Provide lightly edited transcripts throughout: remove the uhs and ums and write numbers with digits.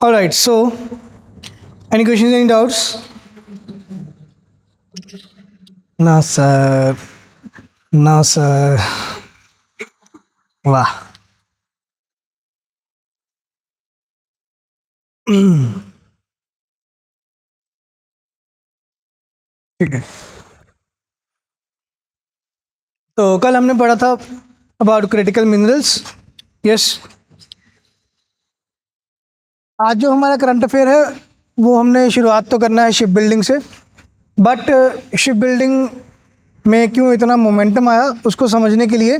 All right, so any questions, any doubts? No, sir. No, sir. वाह. ठीक है. तो कल हमने पढ़ा था अबाउट क्रिटिकल मिनरल्स. यस. आज जो हमारा करंट अफेयर है वो हमने शुरुआत तो करना है शिप बिल्डिंग से, बट शिप बिल्डिंग में क्यों इतना मोमेंटम आया उसको समझने के लिए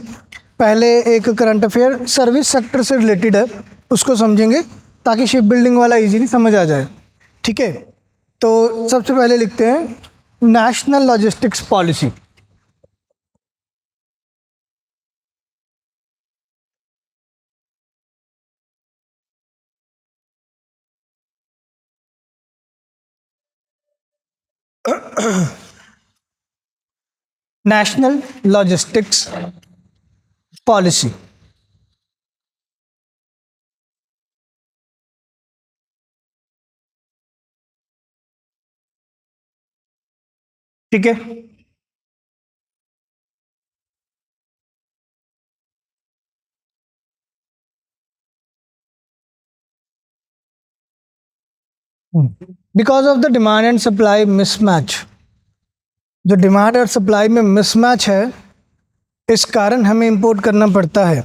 पहले एक करंट अफेयर सर्विस सेक्टर से रिलेटेड है उसको समझेंगे ताकि शिप बिल्डिंग वाला इजीली समझ आ जाए. ठीक है. तो सबसे पहले लिखते हैं national logistics policy. National logistics policy. ठीक है. Because of the demand and supply mismatch. जो डिमांड और सप्लाई में मिसमैच है इस कारण हमें इंपोर्ट करना पड़ता है.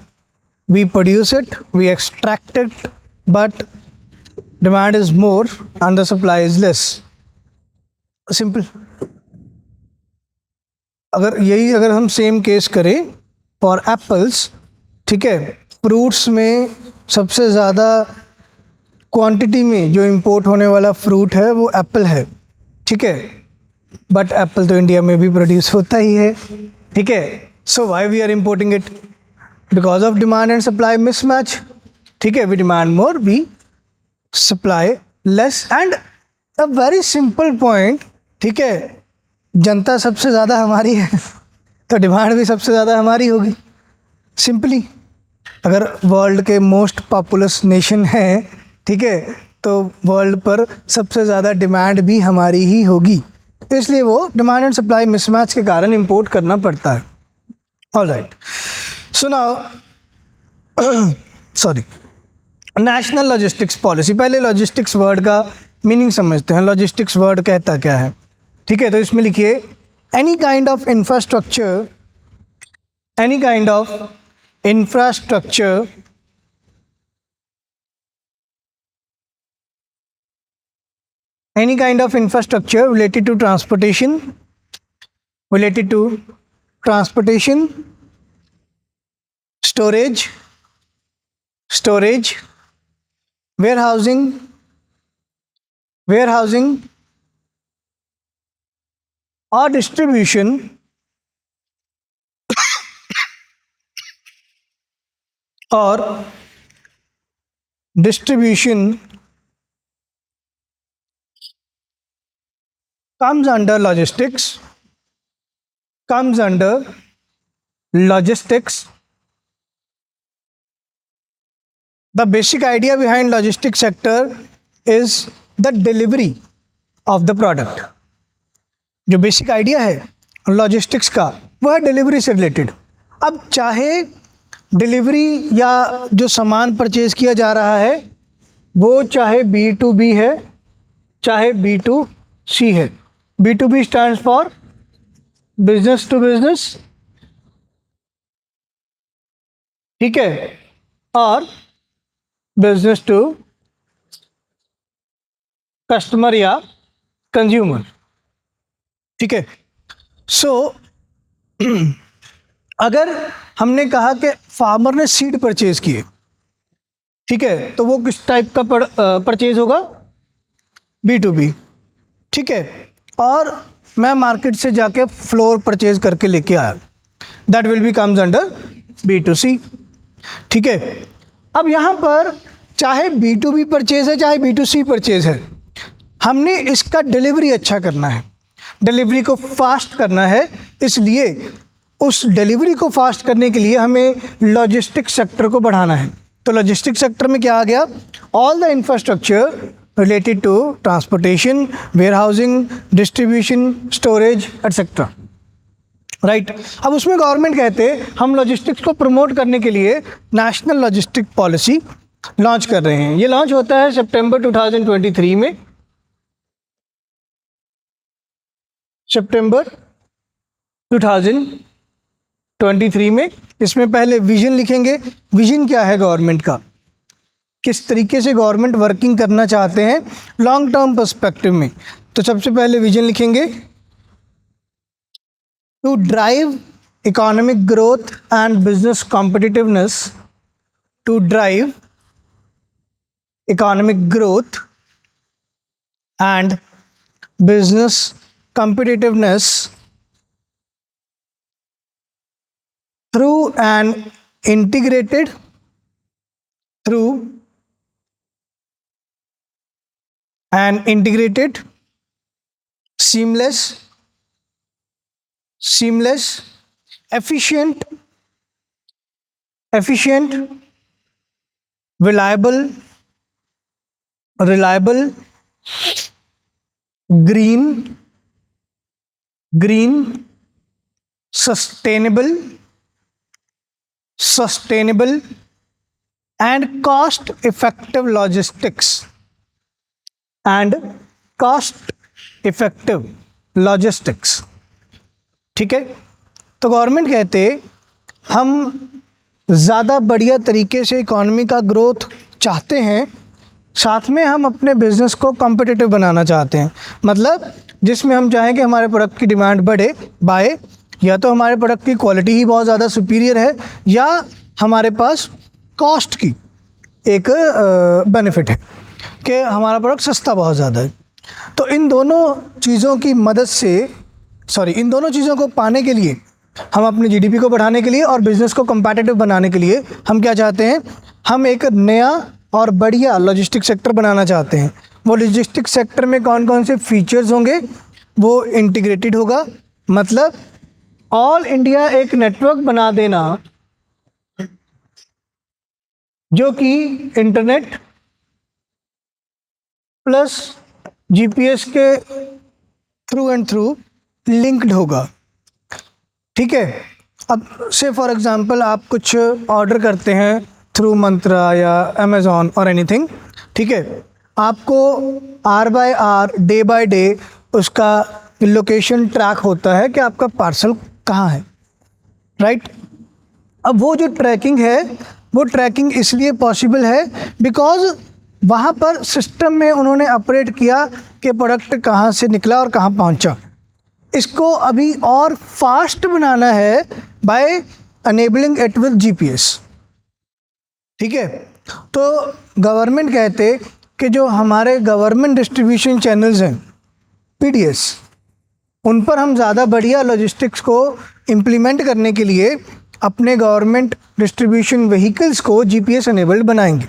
We produce it, we extract it, but demand is more and the supply is less. Simple. अगर हम सेम केस करें फॉर एप्पल्स, ठीक है, फ्रूट्स में सबसे ज़्यादा क्वांटिटी में जो इंपोर्ट होने वाला फ्रूट है वो एप्पल है. ठीक है. बट एप्पल तो इंडिया में भी प्रोड्यूस होता ही है. ठीक है. So why we are importing it? Because of demand and supply mismatch. ठीक है. We demand more, we supply less. And a very simple point. ठीक है. जनता सबसे ज़्यादा हमारी है तो डिमांड भी सबसे ज़्यादा हमारी होगी. सिंपली. अगर वर्ल्ड के मोस्ट पॉपुलस नेशन है, ठीक है, तो वर्ल्ड पर सबसे ज़्यादा डिमांड भी हमारी ही होगी. इसलिए वो डिमांड एंड सप्लाई मिसमैच के कारण इंपोर्ट करना पड़ता है. Alright. So now sorry, national logistics policy. पहले लॉजिस्टिक्स वर्ड का मीनिंग समझते हैं. लॉजिस्टिक्स वर्ड कहता क्या है? ठीक है. तो इसमें लिखिए any kind of infrastructure, any kind of infrastructure any kind of infrastructure related to transportation, storage, warehousing, or distribution comes under logistics. The basic idea behind logistics sector is the delivery of the product. जो basic idea है logistics का वह है delivery से related. अब चाहे delivery या जो सामान परचेज किया जा रहा है वो चाहे B2B है चाहे B2C है. B2B stands for business to business, ठीक है, और बिजनेस टू कस्टमर या कंज्यूमर. ठीक है. सो अगर हमने कहा कि फार्मर ने सीड परचेज किए, ठीक है, तो वो किस टाइप का परचेज होगा? B2B. ठीक है. और मैं मार्केट से जाके फ्लोर परचेज करके लेके आया, that will be comes under B2C. ठीक है. अब यहाँ पर चाहे B2B परचेज है चाहे B2C परचेज है, हमने इसका डिलीवरी अच्छा करना है, डिलीवरी को फास्ट करना है. इसलिए उस डिलीवरी को फास्ट करने के लिए हमें लॉजिस्टिक सेक्टर को बढ़ाना है. तो लॉजिस्टिक सेक्टर में क्या आ गया, all the infrastructure related to transportation, warehousing, distribution, storage etcetera, right. अब उसमें गवर्नमेंट कहते हैं हम लॉजिस्टिक्स को प्रमोट करने के लिए नेशनल लॉजिस्टिक पॉलिसी लॉन्च कर रहे हैं। ये लॉन्च होता है सितंबर 2023 में, सितंबर 2023 में। इसमें पहले विजन लिखेंगे, विजन क्या है गवर्नमेंट का, किस तरीके से गवर्नमेंट वर्किंग करना चाहते हैं लॉन्ग टर्म पर्सपेक्टिव में। तो सबसे पहले विजन लिखेंगे, to drive economic growth and business competitiveness, to drive economic growth and business competitiveness through an integrated seamless efficient reliable green sustainable and cost effective logistics ठीक है। तो गवर्नमेंट कहते हम ज़्यादा बढ़िया तरीके से इकोनॉमी का ग्रोथ चाहते हैं, साथ में हम अपने बिजनेस को कॉम्पिटिटिव बनाना चाहते हैं। मतलब जिसमें हम चाहें कि हमारे प्रोडक्ट की डिमांड बढ़े बाय या तो हमारे प्रोडक्ट की क्वालिटी ही बहुत ज़्यादा सुपीरियर है या हमारे पास कॉस्ट की एक बेनिफिट है कि हमारा प्रोडक्ट सस्ता बहुत ज़्यादा है। तो इन दोनों चीज़ों की मदद से इन दोनों चीज़ों को पाने के लिए, हम अपने जीडीपी को बढ़ाने के लिए और बिज़नेस को कम्पैटिटिव बनाने के लिए हम क्या चाहते हैं, हम एक नया और बढ़िया लॉजिस्टिक सेक्टर बनाना चाहते हैं। वो लॉजिस्टिक सेक्टर में कौन कौन से फीचर्स होंगे, वो इंटीग्रेटेड होगा, मतलब ऑल इंडिया एक नेटवर्क बना देना जो कि इंटरनेट प्लस जीपीएस के थ्रू लिंक्ड होगा। ठीक है। अब से फॉर एग्जांपल आप कुछ ऑर्डर करते हैं थ्रू मंत्रा या अमेज़ॉन और एनीथिंग, ठीक है, आपको hour by hour, day by day उसका लोकेशन ट्रैक होता है कि आपका पार्सल कहाँ है, राइट। अब वो जो ट्रैकिंग है, वो ट्रैकिंग इसलिए पॉसिबल है बिकॉज वहाँ पर सिस्टम में उन्होंने ऑपरेट किया कि प्रोडक्ट कहाँ से निकला और कहाँ पहुँचा। इसको अभी और फास्ट बनाना है by enabling it with GPS. ठीक है। तो गवर्नमेंट कहते कि जो हमारे गवर्नमेंट डिस्ट्रीब्यूशन चैनल्स हैं पीडीएस, उन पर हम ज़्यादा बढ़िया लॉजिस्टिक्स को इम्प्लीमेंट करने के लिए अपने गवर्नमेंट डिस्ट्रीब्यूशन व्हीकल्स को जीपीएस अनेबल्ड बनाएंगे,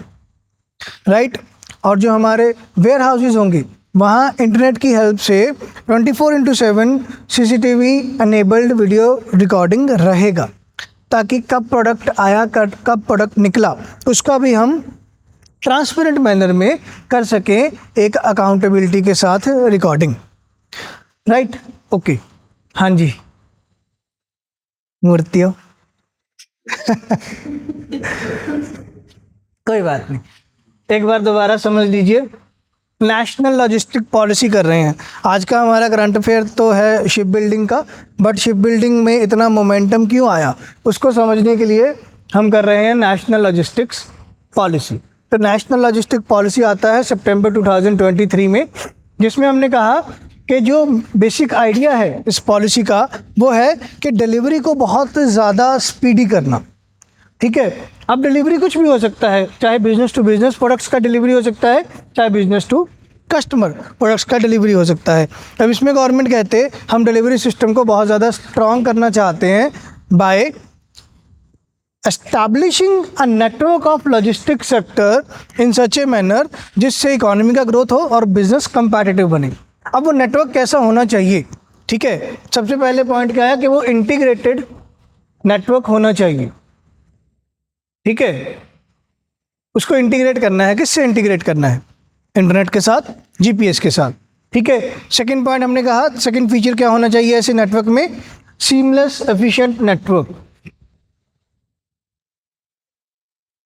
राइट। और जो हमारे वेयर हाउसेज होंगे वहाँ इंटरनेट की हेल्प से 24/7 सीसीटीवी अनेबल्ड वीडियो रिकॉर्डिंग रहेगा, ताकि कब प्रोडक्ट आया कब प्रोडक्ट निकला उसका भी हम ट्रांसपेरेंट मैनर में कर सकें, एक अकाउंटेबिलिटी के साथ रिकॉर्डिंग, राइट। ओके, हाँ जी मूर्तियों कोई बात नहीं, एक बार दोबारा समझ लीजिए। नेशनल लॉजिस्टिक पॉलिसी कर रहे हैं। आज का हमारा करंट अफेयर तो है शिप बिल्डिंग का, बट शिप बिल्डिंग में इतना मोमेंटम क्यों आया उसको समझने के लिए हम कर रहे हैं नेशनल लॉजिस्टिक्स पॉलिसी। तो नेशनल लॉजिस्टिक पॉलिसी आता है सितंबर 2023 में, जिसमें हमने कहा कि जो बेसिक आइडिया है इस पॉलिसी का वो है कि डिलीवरी को बहुत ज़्यादा स्पीडी करना। ठीक है। अब डिलीवरी कुछ भी हो सकता है, चाहे बिजनेस टू बिजनेस प्रोडक्ट्स का डिलीवरी हो सकता है, चाहे बिजनेस टू कस्टमर प्रोडक्ट्स का डिलीवरी हो सकता है। अब इसमें गवर्नमेंट कहते हैं हम डिलीवरी सिस्टम को बहुत ज़्यादा स्ट्रॉन्ग करना चाहते हैं by establishing a network of logistic sector in such a manner जिससे इकोनॉमी का ग्रोथ हो और बिजनेस कंपैटिटिव बने। अब वो नेटवर्क कैसा होना चाहिए, ठीक है। सबसे पहले पॉइंट क्या है कि वो इंटीग्रेटेड नेटवर्क होना चाहिए, ठीक है। उसको इंटीग्रेट करना है, किससे इंटीग्रेट करना है? इंटरनेट के साथ, जीपीएस के साथ, ठीक है। सेकंड पॉइंट हमने कहा, सेकंड फीचर क्या होना चाहिए ऐसे नेटवर्क में? Seamless efficient network.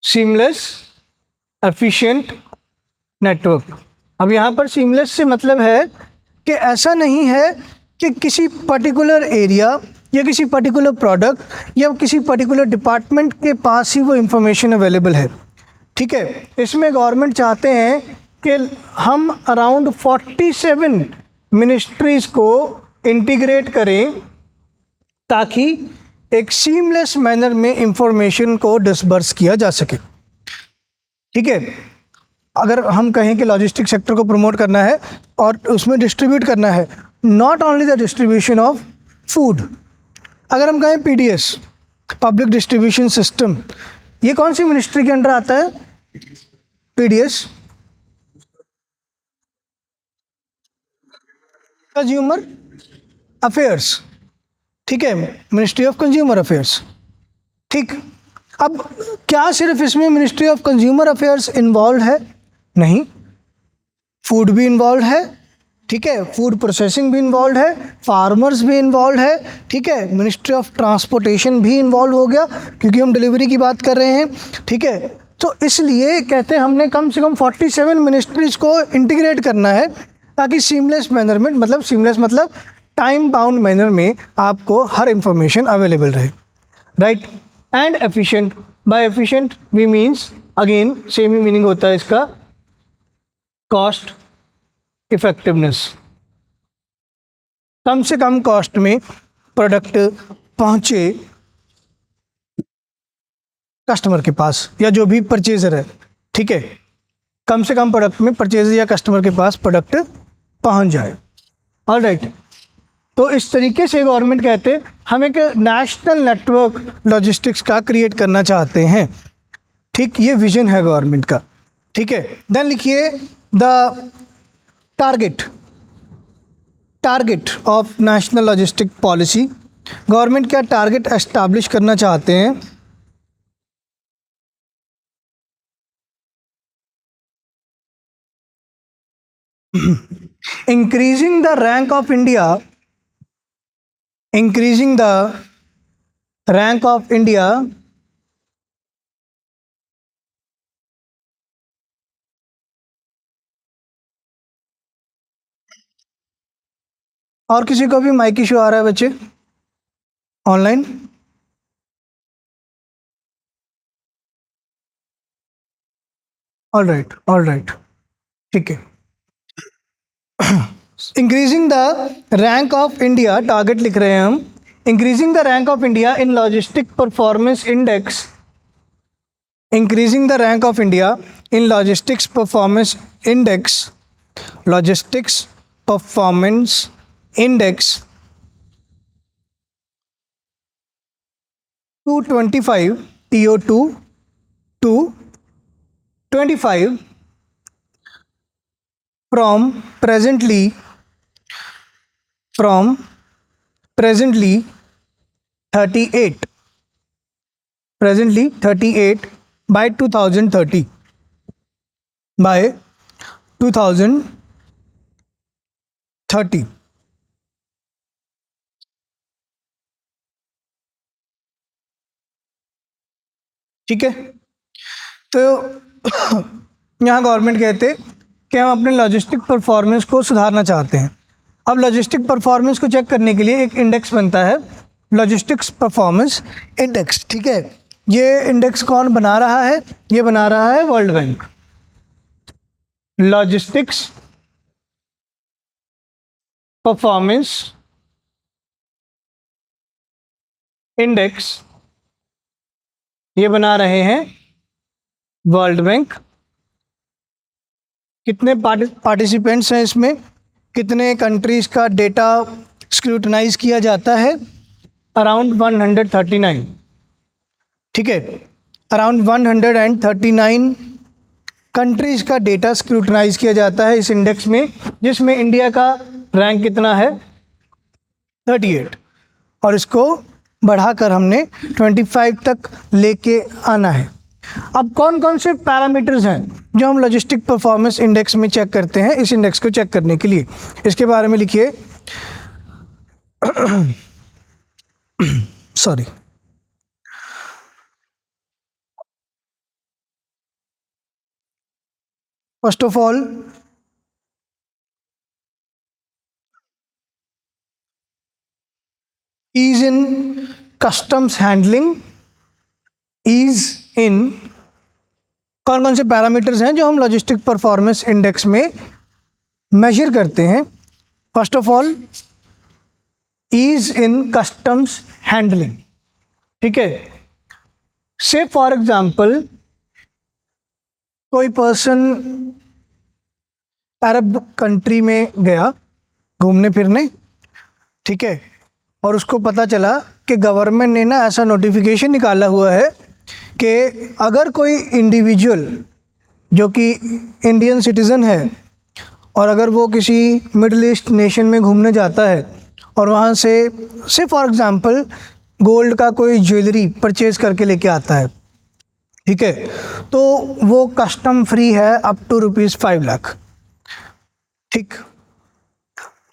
Seamless efficient network. अब यहाँ पर सीमलेस से मतलब है कि ऐसा नहीं है कि किसी पर्टिकुलर एरिया या किसी पर्टिकुलर प्रोडक्ट या किसी पर्टिकुलर डिपार्टमेंट के पास ही वो इंफॉर्मेशन अवेलेबल है, ठीक है। इसमें गवर्नमेंट चाहते हैं कि हम अराउंड 47 मिनिस्ट्रीज़ को इंटीग्रेट करें ताकि एक सीमलेस मैनर में इंफॉर्मेशन को डिस्बर्स किया जा सके, ठीक है। अगर हम कहें कि लॉजिस्टिक सेक्टर को प्रमोट करना है और उसमें डिस्ट्रीब्यूट करना है, not only the distribution of food, अगर हम कहें पीडीएस, पब्लिक डिस्ट्रीब्यूशन सिस्टम, ये कौन सी मिनिस्ट्री के अंडर आता है? पीडीएस, कंज्यूमर अफेयर्स, ठीक है, मिनिस्ट्री ऑफ कंज्यूमर अफेयर्स, ठीक। अब क्या सिर्फ इसमें ministry of consumer affairs involve है? नहीं, फूड भी इन्वॉल्व है, ठीक है, फूड प्रोसेसिंग भी इन्वॉल्व है, फार्मर्स भी इन्वॉल्व है, ठीक है, मिनिस्ट्री ऑफ ट्रांसपोर्टेशन भी इन्वॉल्व हो गया क्योंकि हम डिलीवरी की बात कर रहे हैं, ठीक है। तो इसलिए कहते हैं हमने कम से कम 47 मिनिस्ट्रीज को इंटीग्रेट करना है ताकि सीमलेस मैनर में, मतलब सीमलेस मतलब टाइम बाउंड मैनर में आपको हर इंफॉर्मेशन अवेलेबल रहे, right. And efficient, by efficient we means again same ही मीनिंग होता है इसका, कॉस्ट इफेक्टिवनेस, कम से कम कॉस्ट में प्रोडक्ट पहुंचे कस्टमर के पास या जो भी परचेजर है, ठीक है, कम से कम प्रोडक्ट में परचेजर या कस्टमर के पास प्रोडक्ट पहुंच जाए, ऑलराइट। तो इस तरीके से गवर्नमेंट कहते हैं हम एक नेशनल नेटवर्क लॉजिस्टिक्स का क्रिएट करना चाहते हैं, ठीक, ये विजन है गवर्नमेंट का, ठीक है। देन लिखिए the target of national logistic policy. Government क्या टारगेट एस्टैब्लिश करना चाहते हैं? increasing the rank of India, increasing the rank of India और किसी को भी माइक इशू आ रहा है बच्चे ऑनलाइन? ऑल राइट, ठीक है। Increasing the rank of India, target लिख रहे हैं हम, increasing the rank of India in logistic performance index, increasing the rank of India in logistics performance index, logistics performance index 225 TO2 to 25 from presently 38 by 2030, by 2030, ठीक है। तो यहाँ government कहते कि हम अपने लॉजिस्टिक परफॉर्मेंस को सुधारना चाहते हैं। अब लॉजिस्टिक परफॉर्मेंस को चेक करने के लिए एक इंडेक्स बनता है, लॉजिस्टिक्स परफॉर्मेंस इंडेक्स, ठीक है। ये इंडेक्स कौन बना रहा है? ये बना रहा है world bank. Logistics performance index ये बना रहे हैं वर्ल्ड बैंक। कितने पार्टिसिपेंट्स हैं इसमें? कितने कंट्रीज़ का डेटा स्क्रूटनाइज किया जाता है? अराउंड 139, ठीक है। अराउंड 139 कंट्रीज़ का डेटा स्क्रूटनाइज किया जाता है इस इंडेक्स में, जिसमें इंडिया का रैंक कितना है? 38, और इसको बढ़ाकर हमने 25 तक लेके आना है, अब कौन कौन से पैरामीटर्स हैं जो हम लॉजिस्टिक परफॉर्मेंस इंडेक्स में चेक करते हैं, इस इंडेक्स को चेक करने के लिए इसके बारे में लिखिए। Sorry, first of all ease in customs handling, ease in, कौन कौन से पैरामीटर्स हैं जो हम लॉजिस्टिक परफॉर्मेंस इंडेक्स में मेजर करते हैं। First of all ease in customs handling, ठीक है। से फॉर एग्जांपल कोई पर्सन अरब कंट्री में गया घूमने फिरने, ठीक है, और उसको पता चला कि गवर्नमेंट ने ना ऐसा नोटिफिकेशन निकाला हुआ है कि अगर कोई इंडिविजुअल जो कि इंडियन सिटीज़न है और अगर वो किसी मिडिल ईस्ट नेशन में घूमने जाता है और वहाँ से फॉर एग्ज़ाम्पल गोल्ड का कोई ज्वेलरी परचेज़ करके लेके आता है, ठीक है, तो वो कस्टम फ्री है अप टू ₹5 लाख, ठीक।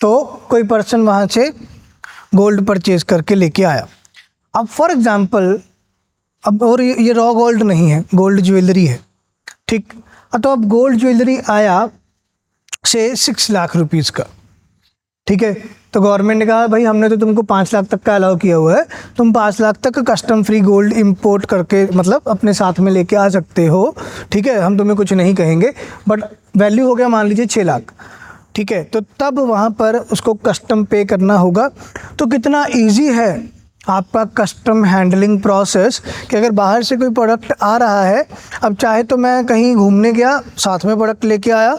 तो कोई पर्सन वहाँ से गोल्ड परचेज करके लेके आया। अब फॉर एग्जांपल अब, और ये रॉ गोल्ड नहीं है, गोल्ड ज्वेलरी है, ठीक। तो अब गोल्ड ज्वेलरी आया से 6 लाख रुपीज़ का, ठीक है। तो गवर्नमेंट ने कहा भाई हमने तो तुमको 5 लाख तक का अलाउ किया हुआ है, तुम 5 लाख तक कस्टम फ्री गोल्ड इंपोर्ट करके मतलब अपने साथ में लेके आ सकते हो, ठीक है, हम तुम्हें कुछ नहीं कहेंगे, बट वैल्यू हो गया मान लीजिए 6 लाख, ठीक है। तो तब वहाँ पर उसको कस्टम पे करना होगा। तो कितना इजी है आपका कस्टम हैंडलिंग प्रोसेस कि अगर बाहर से कोई प्रोडक्ट आ रहा है, अब चाहे तो मैं कहीं घूमने गया साथ में प्रोडक्ट लेके आया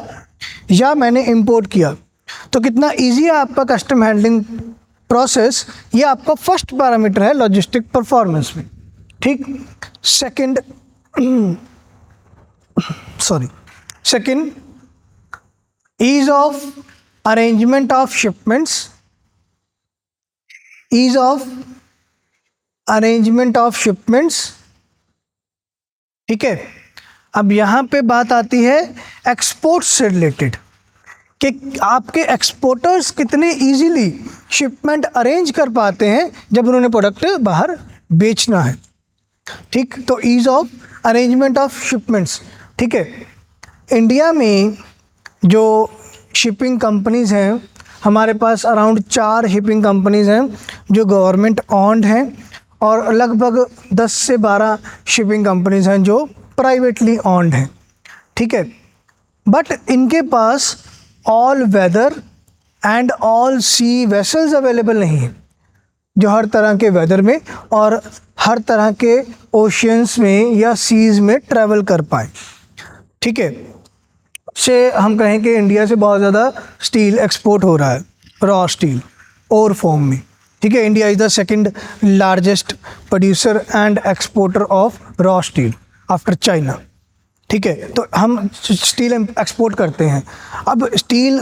या मैंने इंपोर्ट किया, तो कितना इजी है आपका कस्टम हैंडलिंग प्रोसेस। ये आपका फर्स्ट पैरामीटर है लॉजिस्टिक परफॉर्मेंस में, ठीक। Second ease of arrangement of shipments, ease of arrangement of shipments, ठीक है। अब यहाँ पे बात आती है एक्सपोर्ट से रिलेटेड कि आपके एक्सपोर्टर्स कितने इजीली शिपमेंट अरेंज कर पाते हैं जब उन्होंने प्रोडक्ट बाहर बेचना है, ठीक। तो ease of arrangement of shipments, ठीक है। इंडिया में जो शिपिंग कंपनीज़ हैं, हमारे पास अराउंड 4 शिपिंग कंपनीज़ हैं जो गवर्नमेंट ऑन्ड हैं और लगभग 10 से 12 शिपिंग कंपनीज़ हैं जो प्राइवेटली ऑन्ड हैं, ठीक है। बट इनके पास all weather and all sea vessels available नहीं हैं जो हर तरह के वेदर में और हर तरह के ओशियंस में या सीज़ में ट्रैवल कर पाए, ठीक है। से हम कहें कि इंडिया से बहुत ज़्यादा स्टील एक्सपोर्ट हो रहा है, रॉ स्टील और फॉर्म में, ठीक है। India is the second largest producer and exporter of raw steel after China, ठीक है। तो हम स्टील एक्सपोर्ट करते हैं। अब स्टील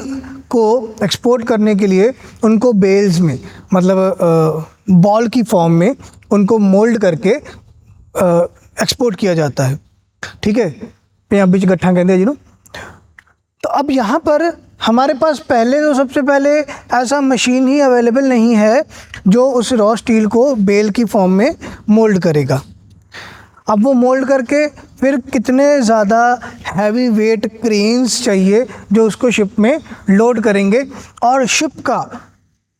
को एक्सपोर्ट करने के लिए उनको बेल्स में मतलब बॉल की फॉर्म में उनको मोल्ड करके एक्सपोर्ट किया जाता है, ठीक है। पंजाबी च गट्ठा कहते हैं जिन्हों। तो अब यहाँ पर हमारे पास पहले तो सबसे पहले ऐसा मशीन ही अवेलेबल नहीं है जो उस रॉ स्टील को बेल की फॉर्म में मोल्ड करेगा। अब वो मोल्ड करके फिर कितने ज़्यादा हैवी वेट क्रेन्स चाहिए जो उसको शिप में लोड करेंगे, और शिप का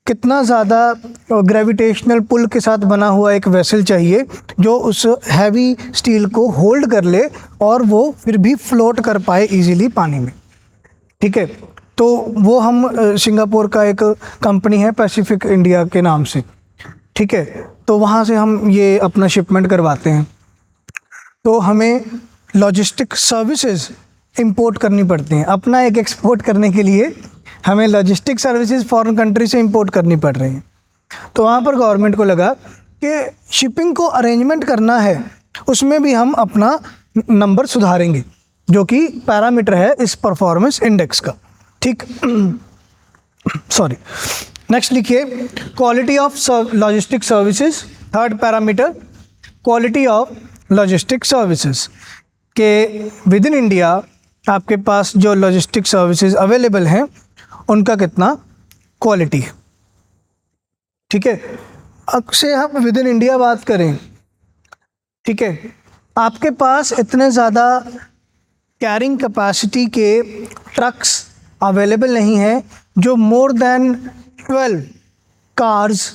कितना ज़्यादा ग्रेविटेशनल पुल के साथ बना हुआ एक वेसल चाहिए जो उस हैवी स्टील को होल्ड कर ले और वो फिर भी फ्लोट कर पाए इजीली पानी में, ठीक है। तो वो हम सिंगापुर का एक कंपनी है पैसिफिक इंडिया के नाम से, ठीक है। तो वहाँ से हम ये अपना शिपमेंट करवाते हैं। तो हमें लॉजिस्टिक सर्विसेज इंपोर्ट करनी पड़ती हैं। अपना एक एक्सपोर्ट करने के लिए हमें लॉजिस्टिक सर्विसेज फॉरेन कंट्री से इंपोर्ट करनी पड़ रही हैं। तो वहाँ पर गवर्नमेंट को लगा कि शिपिंग को अरेंजमेंट करना है, उसमें भी हम अपना नंबर सुधारेंगे जो कि पैरामीटर है इस परफॉर्मेंस इंडेक्स का, ठीक। सॉरी, नेक्स्ट लिखिए quality of logistic services. Third parameter quality of logistic services के विद इन इंडिया आपके पास जो लॉजिस्टिक सर्विसेज अवेलेबल हैं उनका कितना क्वालिटी है। ठीक है, अब से हम विद इन इंडिया बात करें, ठीक है, आपके पास इतने ज़्यादा कैरिंग कैपेसिटी के ट्रक्स अवेलेबल नहीं हैं जो मोर देन 12 कार्स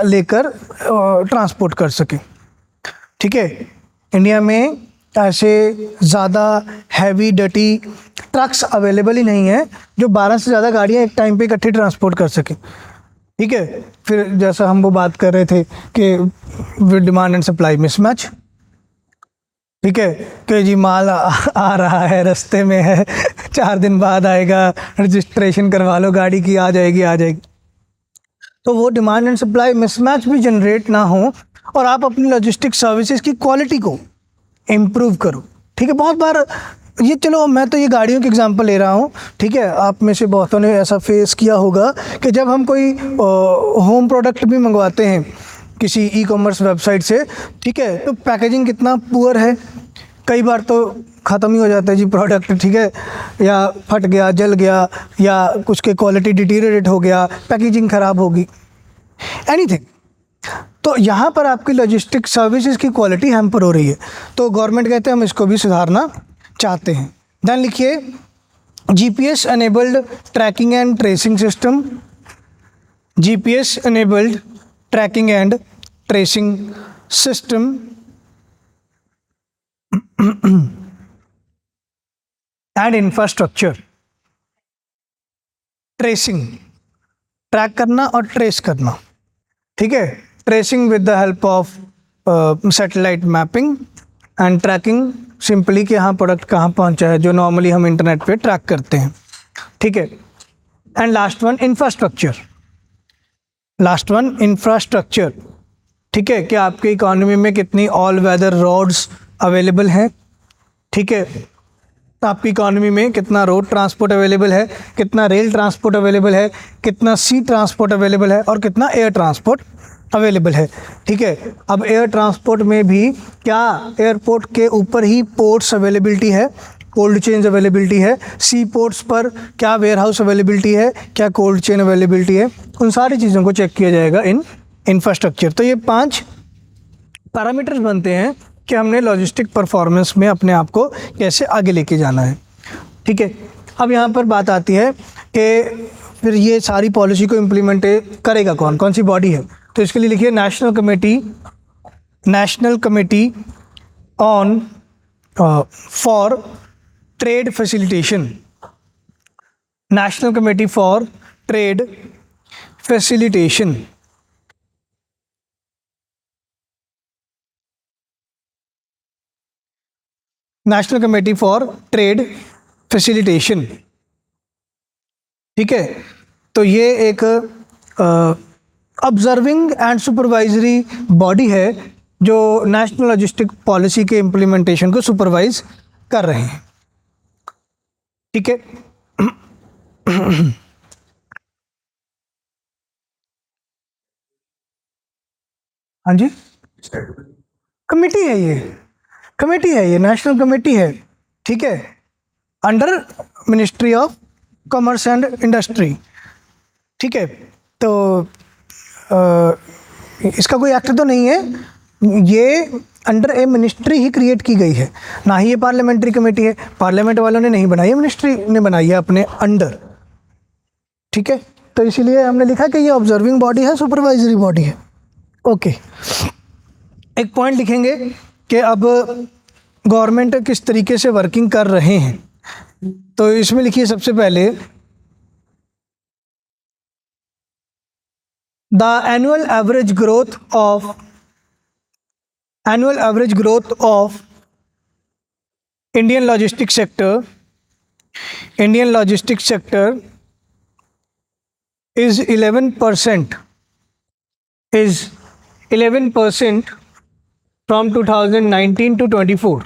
लेकर ट्रांसपोर्ट कर सकें। ठीक है, इंडिया में ऐसे ज़्यादा हैवी डटी ट्रक्स अवेलेबल ही नहीं है जो 12 से ज़्यादा गाड़ियाँ एक टाइम पे इकट्ठी ट्रांसपोर्ट कर सकें। ठीक है, फिर जैसा हम वो बात कर रहे थे कि डिमांड एंड सप्लाई मिसमैच। ठीक है, कि जी माल आ रहा है, रास्ते में है, 4 दिन बाद आएगा, रजिस्ट्रेशन करवा लो गाड़ी की, आ जाएगी। तो वो डिमांड एंड सप्लाई मिसमैच भी जनरेट ना हो और आप अपनी लॉजिस्टिक सर्विसेज की क्वालिटी को इम्प्रूव करो। ठीक है, बहुत बार ये, चलो मैं तो ये गाड़ियों की एग्जांपल ले रहा हूँ। ठीक है, आप में से बहुतों ने ऐसा फेस किया होगा कि जब हम कोई होम प्रोडक्ट भी मंगवाते हैं किसी ई कॉमर्स वेबसाइट से, ठीक है, तो पैकेजिंग कितना पुअर है, कई बार तो ख़त्म ही हो जाता है जी प्रोडक्ट। ठीक है, या फट गया, जल गया, या कुछ के क्वालिटी डिटीरियरेट हो गया, पैकेजिंग ख़राब होगी, एनीथिंग। तो यहाँ पर आपकी लॉजिस्टिक सर्विसेज की क्वालिटी हैम्पर हो रही है, तो गवर्नमेंट कहते हैं हम इसको भी सुधारना चाहते हैं। देन लिखिए GPS enabled tracking and tracing system, GPS enabled tracking and tracing system and infrastructure। Tracing, track करना और ट्रेस करना। ठीक है, tracing with the help of satellite mapping and tracking simply कि हाँ प्रोडक्ट कहाँ पहुँचा है, जो नॉर्मली हम इंटरनेट पे ट्रैक करते हैं। ठीक है, एंड लास्ट वन इंफ्रास्ट्रक्चर। ठीक है, कि आपके इकोनॉमी में कितनी ऑल वेदर रोड्स अवेलेबल हैं। ठीक है, आपकी इकोनॉमी में कितना रोड ट्रांसपोर्ट अवेलेबल है, कितना रेल ट्रांसपोर्ट अवेलेबल है, कितना सी ट्रांसपोर्ट अवेलेबल है और कितना एयर ट्रांसपोर्ट अवेलेबल है। ठीक है, अब एयर ट्रांसपोर्ट में भी क्या एयरपोर्ट के ऊपर ही पोर्ट्स अवेलेबिलिटी है, कोल्ड चेन अवेलेबिलिटी है, सी पोर्ट्स पर क्या वेयर हाउस अवेलेबिलिटी है, क्या कोल्ड चेन अवेलेबिलिटी है, उन सारी चीज़ों को चेक किया जाएगा इन इंफ्रास्ट्रक्चर। तो ये 5 पैरामीटर्स बनते हैं कि हमने लॉजिस्टिक परफॉर्मेंस में अपने आप को कैसे आगे लेके जाना है। ठीक है, अब यहाँ पर बात आती है कि फिर ये सारी पॉलिसी को इम्प्लीमेंट करेगा कौन सी बॉडी है। तो इसके लिए लिखिए national committee on for trade facilitation. National committee for trade facilitation. National committee for trade facilitation. ठीक है, तो ये एक ऑब्जर्विंग एंड सुपरवाइजरी बॉडी है जो नेशनल लॉजिस्टिक पॉलिसी के इम्प्लीमेंटेशन को सुपरवाइज कर रहे हैं। ठीक है, हाँ जी, कमेटी है ये नेशनल कमेटी है। ठीक है, under ministry of commerce and industry. ठीक है, तो इसका कोई एक्ट तो नहीं है, ये अंडर ए मिनिस्ट्री ही क्रिएट की गई है, ना ही ये पार्लियामेंट्री कमेटी है, पार्लियामेंट वालों ने नहीं बनाई है, मिनिस्ट्री ने बनाई है अपने अंडर। ठीक है, तो इसीलिए हमने लिखा कि ये ऑब्जर्विंग बॉडी है, सुपरवाइजरी बॉडी है। ओके, एक पॉइंट लिखेंगे कि अब गवर्नमेंट किस तरीके से वर्किंग कर रहे हैं। तो इसमें लिखिए सबसे पहले the annual average growth of Indian logistic sector is 11% from 2019 to 24,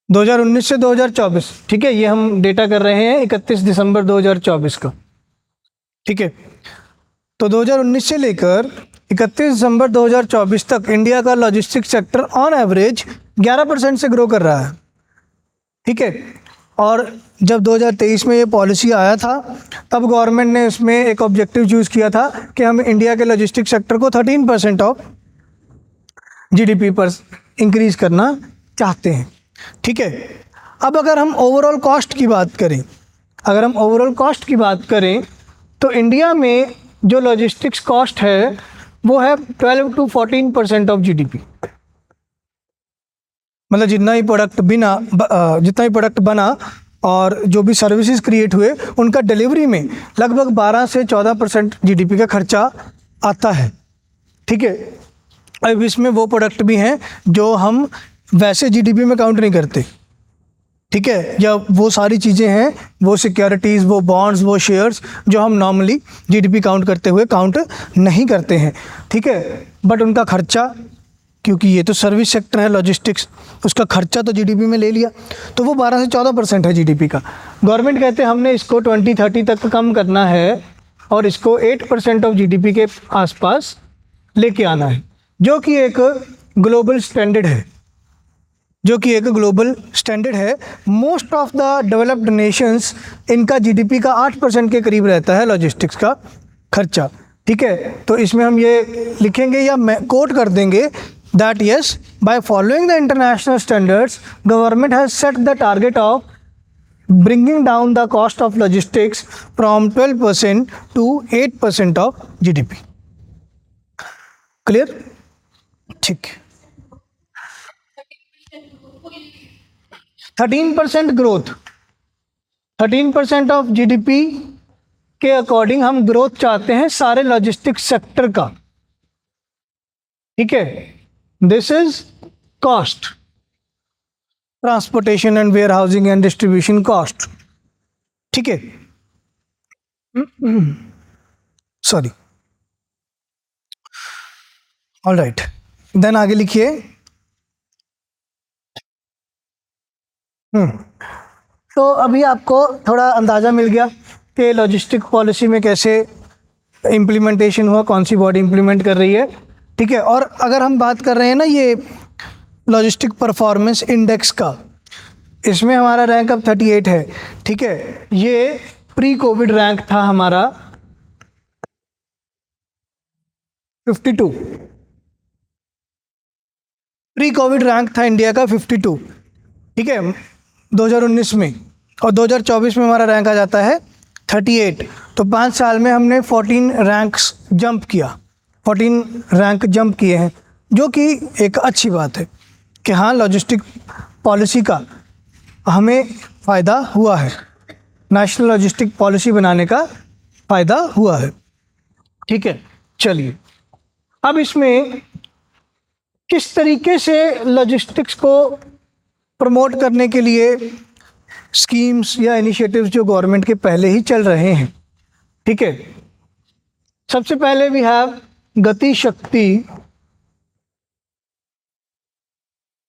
2019 से 2024। ठीक है, ये हम डेटा कर रहे हैं 31 दिसंबर 2024 का। ठीक है, तो 2019 से लेकर 31 दिसंबर 2024 तक इंडिया का लॉजिस्टिक्स सेक्टर ऑन एवरेज 11% से ग्रो कर रहा है, ठीक है। और जब 2023 में ये पॉलिसी आया था तब गवर्नमेंट ने इसमें एक ऑब्जेक्टिव चूज़ किया था कि हम इंडिया के लॉजिस्टिक्स सेक्टर को 13% ऑफ जीडीपी पर इंक्रीज करना चाहते हैं, ठीक है। अब अगर हम ओवरऑल कॉस्ट की बात करें, तो इंडिया में जो लॉजिस्टिक्स कॉस्ट है वो है 12 to 14% ऑफ जीडीपी। मतलब जितना ही प्रोडक्ट बना और जो भी सर्विसेज क्रिएट हुए उनका डिलीवरी में लगभग 12 से 14% जीडीपी का खर्चा आता है, ठीक है। अब इसमें वो प्रोडक्ट भी हैं जो हम वैसे जीडीपी में काउंट नहीं करते, ठीक है। या वो सारी चीज़ें हैं, वो सिक्योरिटीज़, वो बॉन्ड्स, वो शेयर्स जो हम नॉर्मली जीडीपी काउंट करते हुए काउंट नहीं करते हैं, ठीक है। बट उनका खर्चा, क्योंकि ये तो सर्विस सेक्टर है लॉजिस्टिक्स, उसका खर्चा तो जीडीपी में ले लिया, तो वो 12 से 14% है जीडीपी का। गवर्नमेंट कहते हैं हमने इसको 2030 तक कम करना है और इसको 8% ऑफ जीडीपी के आसपास लेके आना है, जो कि एक ग्लोबल स्टैंडर्ड है। Most of the developed Nations इनका जीडीपी का 8% के करीब रहता है लॉजिस्टिक्स का खर्चा, ठीक है। तो इसमें हम ये लिखेंगे या कोट कर देंगे that yes, by following the international standards government has set the target of bringing down the cost of logistics from 12% to 8% of GDP. Clear? ठीक। 13% ग्रोथ, 13% ऑफ जीडीपी के अकॉर्डिंग हम ग्रोथ चाहते हैं सारे लॉजिस्टिक्स सेक्टर का, ठीक है। This is cost, transportation and warehousing and distribution cost, ठीक है। सॉरी, ऑल राइट, देन आगे लिखिए। तो अभी आपको थोड़ा अंदाज़ा मिल गया कि लॉजिस्टिक पॉलिसी में कैसे इम्प्लीमेंटेशन हुआ, कौन सी बॉडी इम्प्लीमेंट कर रही है, ठीक है। और अगर हम बात कर रहे हैं ना ये लॉजिस्टिक परफॉर्मेंस इंडेक्स का, इसमें हमारा रैंक अब 38 है, ठीक है। ये प्री कोविड रैंक था हमारा 52, प्री कोविड रैंक था इंडिया का 52, ठीक है, 2019 में। और 2024 में हमारा रैंक आ जाता है 38। तो 5 साल में हमने 14 रैंक जंप किए हैं, जो कि एक अच्छी बात है कि हाँ, लॉजिस्टिक पॉलिसी का हमें फ़ायदा हुआ है, नेशनल लॉजिस्टिक पॉलिसी बनाने का फ़ायदा हुआ है, ठीक है। चलिए, अब इसमें किस तरीके से लॉजिस्टिक्स को प्रमोट करने के लिए स्कीम्स या इनिशिएटिव्स जो गवर्नमेंट के पहले ही चल रहे हैं, ठीक है। सबसे पहले वी हैव गति शक्ति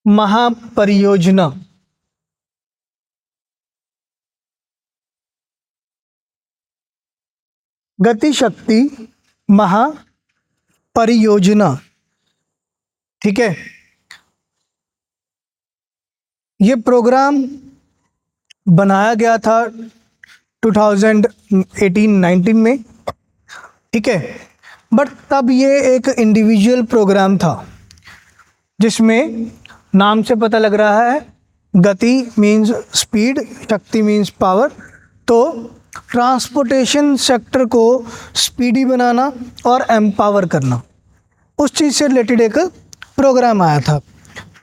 महापरियोजना। गति शक्ति महापरियोजना, ठीक है। ये प्रोग्राम बनाया गया था 2018-19 में, ठीक है। बट तब ये एक इंडिविजुअल प्रोग्राम था, जिसमें नाम से पता लग रहा है गति मीन्स स्पीड, शक्ति मीन्स पावर। तो ट्रांसपोर्टेशन सेक्टर को स्पीडी बनाना और एम्पावर करना, उस चीज़ से रिलेटेड एक प्रोग्राम आया था।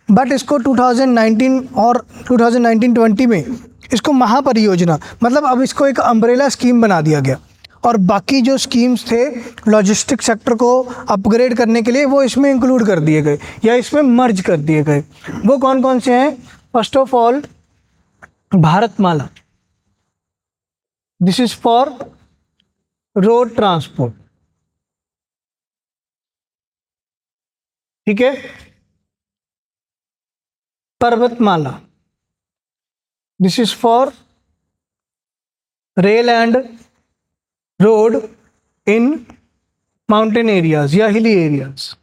बट इसको 2019 और 2019-20 में इसको महापरियोजना, मतलब अब इसको एक अम्ब्रेला स्कीम बना दिया गया, और बाकी जो स्कीम्स थे लॉजिस्टिक सेक्टर को अपग्रेड करने के लिए वो इसमें इंक्लूड कर दिए गए या इसमें मर्ज कर दिए गए। वो कौन कौन से हैं? First of all Bharatmala, this is for road transport, ठीक है। पर्वतमाला, this is for rail and road in mountain areas या हिली एरियाज।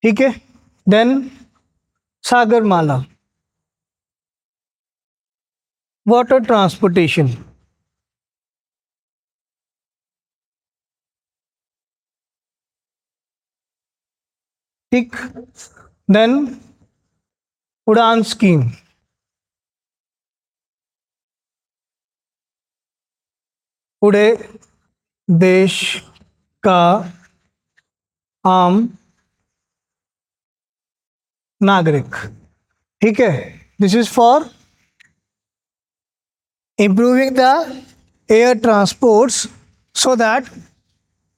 ठीक है, देन सागरमाला, वाटर ट्रांसपोर्टेशन, ठीक, देन उड़ान स्कीम, उड़े देश का आम नागरिक। ठीक है, this is for improving the air transports so that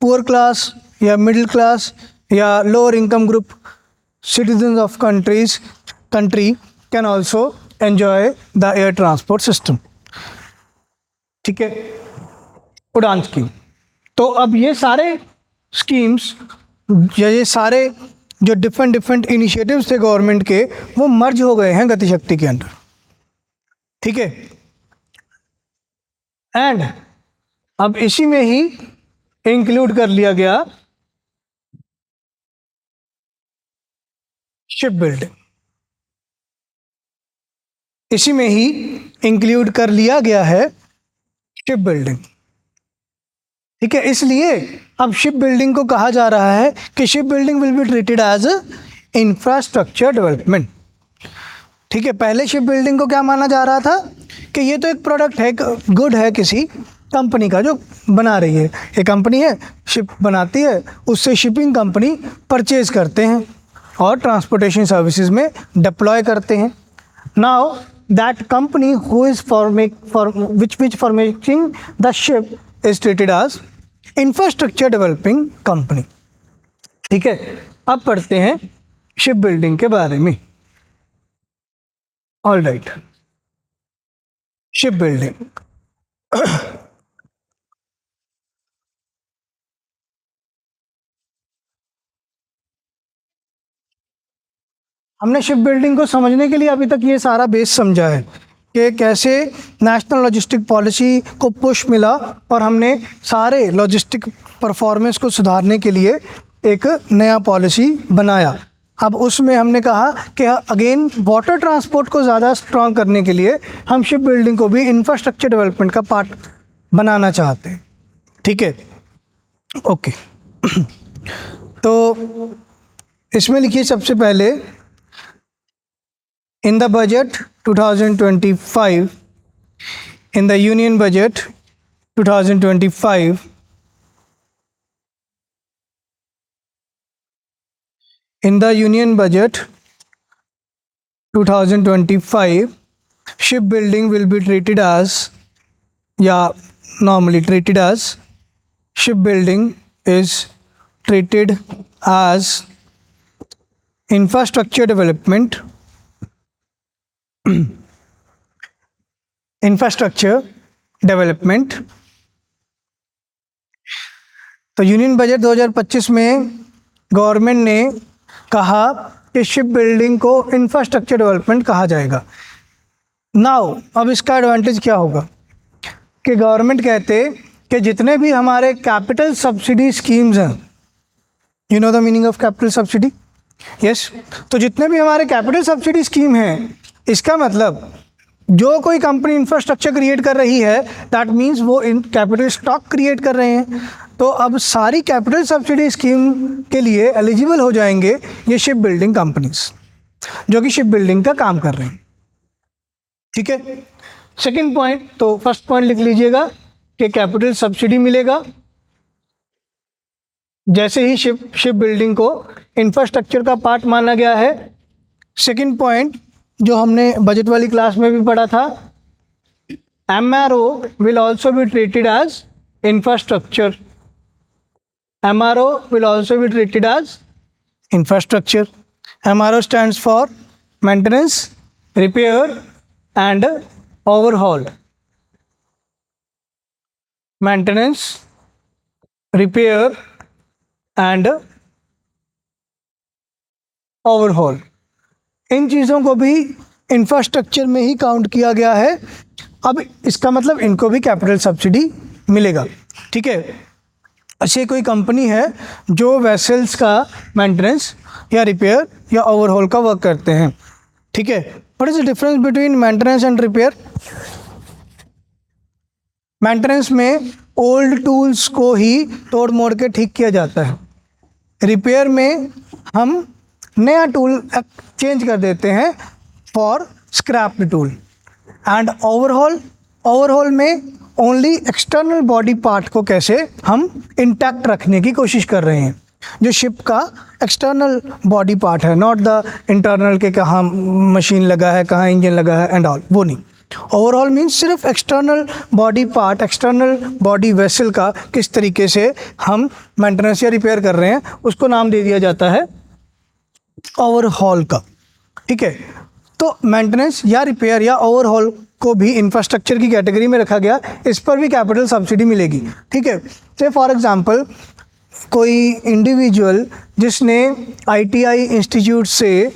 poor class या middle class या lower income group citizens of country can also enjoy the air transport system। ठीक है, उड़ान स्कीम। तो अब ये सारे स्कीम्स या ये सारे जो डिफरेंट इनिशिएटिव्स थे गवर्नमेंट के, वो मर्ज हो गए हैं गति शक्ति के अंदर। ठीक है, एंड अब इसी में ही इंक्लूड कर लिया गया शिप बिल्डिंग, इसी में ही इंक्लूड कर लिया गया है शिप बिल्डिंग। ठीक है, इसलिए अब शिप बिल्डिंग को कहा जा रहा है कि ship building will be treated as infrastructure development. ठीक है, पहले शिप बिल्डिंग को क्या माना जा रहा था कि ये तो एक प्रोडक्ट है, गुड है किसी कंपनी का जो बना रही है। एक कंपनी है, शिप बनाती है, उससे शिपिंग कंपनी परचेज करते हैं और ट्रांसपोर्टेशन सर्विसेज में डिप्लॉय करते हैं। Now that company who is for making the ship is treated as infrastructure developing company. ठीक है, अब पढ़ते हैं शिप बिल्डिंग के बारे में। All right, ship building. हमने शिप बिल्डिंग को समझने के लिए अभी तक ये सारा बेस समझा है कि कैसे नेशनल लॉजिस्टिक पॉलिसी को पुश मिला और हमने सारे लॉजिस्टिक परफॉर्मेंस को सुधारने के लिए एक नया पॉलिसी बनाया। अब उसमें हमने कहा कि अगेन वाटर ट्रांसपोर्ट को ज़्यादा स्ट्रॉन्ग करने के लिए हम शिप बिल्डिंग को भी इंफ्रास्ट्रक्चर डेवलपमेंट का पार्ट बनाना चाहते हैं। ठीक है, ओके। तो इसमें लिखिए सबसे पहले, in the budget 2025, in the union budget 2025, in the union budget 2025, shipbuilding will be treated as, normally treated as, shipbuilding is treated as infrastructure development, infrastructure development. तो यूनियन बजट 2025 में गवर्नमेंट ने कहा कि शिप बिल्डिंग को infrastructure development कहा जाएगा। Now अब इसका एडवांटेज क्या होगा कि गवर्नमेंट कहते कि जितने भी हमारे कैपिटल सब्सिडी स्कीम्स हैं, you know the meaning of capital subsidy? Yes. तो जितने भी हमारे कैपिटल सब्सिडी स्कीम हैं, इसका मतलब जो कोई कंपनी इंफ्रास्ट्रक्चर क्रिएट कर रही है, दैट मीन्स वो कैपिटल स्टॉक क्रिएट कर रहे हैं। तो अब सारी कैपिटल सब्सिडी स्कीम के लिए एलिजिबल हो जाएंगे ये शिप बिल्डिंग कंपनीज जो कि शिप बिल्डिंग का काम कर रहे हैं। ठीक है, सेकंड पॉइंट, तो फर्स्ट पॉइंट लिख लीजिएगा कि कैपिटल सब्सिडी मिलेगा जैसे ही शिप बिल्डिंग को इंफ्रास्ट्रक्चर का पार्ट माना गया है। सेकंड पॉइंट जो हमने बजट वाली क्लास में भी पढ़ा था, MRO will also be treated as infrastructure. MRO will also be treated as infrastructure. MRO stands for maintenance, repair and overhaul. Maintenance, repair and overhaul, इन चीज़ों को भी इंफ्रास्ट्रक्चर में ही काउंट किया गया है अब इसका मतलब इनको भी कैपिटल सब्सिडी मिलेगा, ठीक है। अच्छी कोई कंपनी है जो वेसल्स का मेंटेनेंस या रिपेयर या ओवरहॉल का वर्क करते हैं, ठीक है। What is the difference between maintenance and repair? Maintenance में ओल्ड टूल्स को ही तोड़ मोड़ के ठीक किया जाता है, रिपेयर में हम नया टूल चेंज कर देते हैं for scraped tool. And overhaul में ओनली एक्सटर्नल बॉडी पार्ट को कैसे हम इंटैक्ट रखने की कोशिश कर रहे हैं, जो शिप का एक्सटर्नल बॉडी पार्ट है, नॉट द इंटरनल के कहाँ मशीन लगा है, कहाँ इंजन लगा है एंड ऑल, वो नहीं। ओवरऑल मीन्स सिर्फ external body part, external body vessel का किस तरीके से हम मेंटेनेंस या रिपेयर कर रहे हैं, उसको नाम दे दिया जाता है ओवरहॉल का, ठीक है। तो मेंटेनेंस या रिपेयर या ओवरहॉल को भी इंफ्रास्ट्रक्चर की कैटेगरी में रखा गया, इस पर भी कैपिटल सब्सिडी मिलेगी, ठीक है। से फॉर एग्जांपल कोई इंडिविजुअल जिसने आईटीआई इंस्टीट्यूट से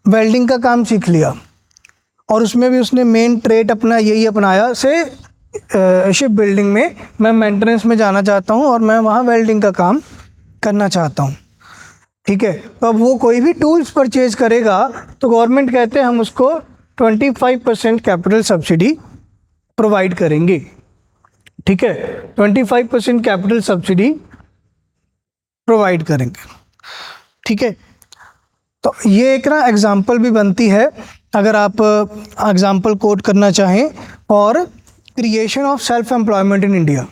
वेल्डिंग का काम सीख लिया और उसमें भी उसने मेन ट्रेड अपना यही अपनाया से शिप बिल्डिंग में मैं मेंटेनेंस में जाना चाहता हूँ और मैं वहाँ वेल्डिंग का काम करना चाहता हूँ, ठीक है। तो अब वो कोई भी टूल्स परचेज करेगा तो गवर्नमेंट कहते हैं हम उसको 25% कैपिटल सब्सिडी प्रोवाइड करेंगे, ठीक है। 25% कैपिटल सब्सिडी प्रोवाइड करेंगे, ठीक है। तो ये एक ना एग्जांपल भी बनती है, अगर आप एग्जांपल कोट करना चाहें, और creation of self employment in India,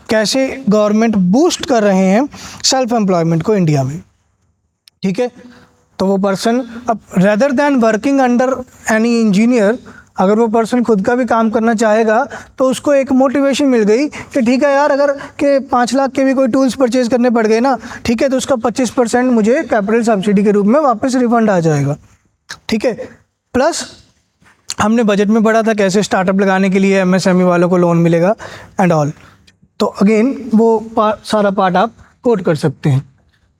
कैसे गवर्नमेंट बूस्ट कर रहे हैं सेल्फ एम्प्लॉयमेंट को इंडिया में, ठीक है। तो वो पर्सन अब rather than working under any engineer, अगर वो पर्सन खुद का भी काम करना चाहेगा तो उसको एक मोटिवेशन मिल गई कि ठीक है यार, अगर के 5 लाख के भी कोई टूल्स परचेज करने पड़ गए ना, ठीक है, तो उसका 25% मुझे कैपिटल सब्सिडी के रूप में वापस रिफंड आ जाएगा, ठीक है। प्लस हमने बजट में पढ़ा था कैसे स्टार्टअप लगाने के लिए एमएसएमई वालों को लोन मिलेगा एंड ऑल, तो अगेन वो सारा पार्ट आप कोट कर सकते हैं,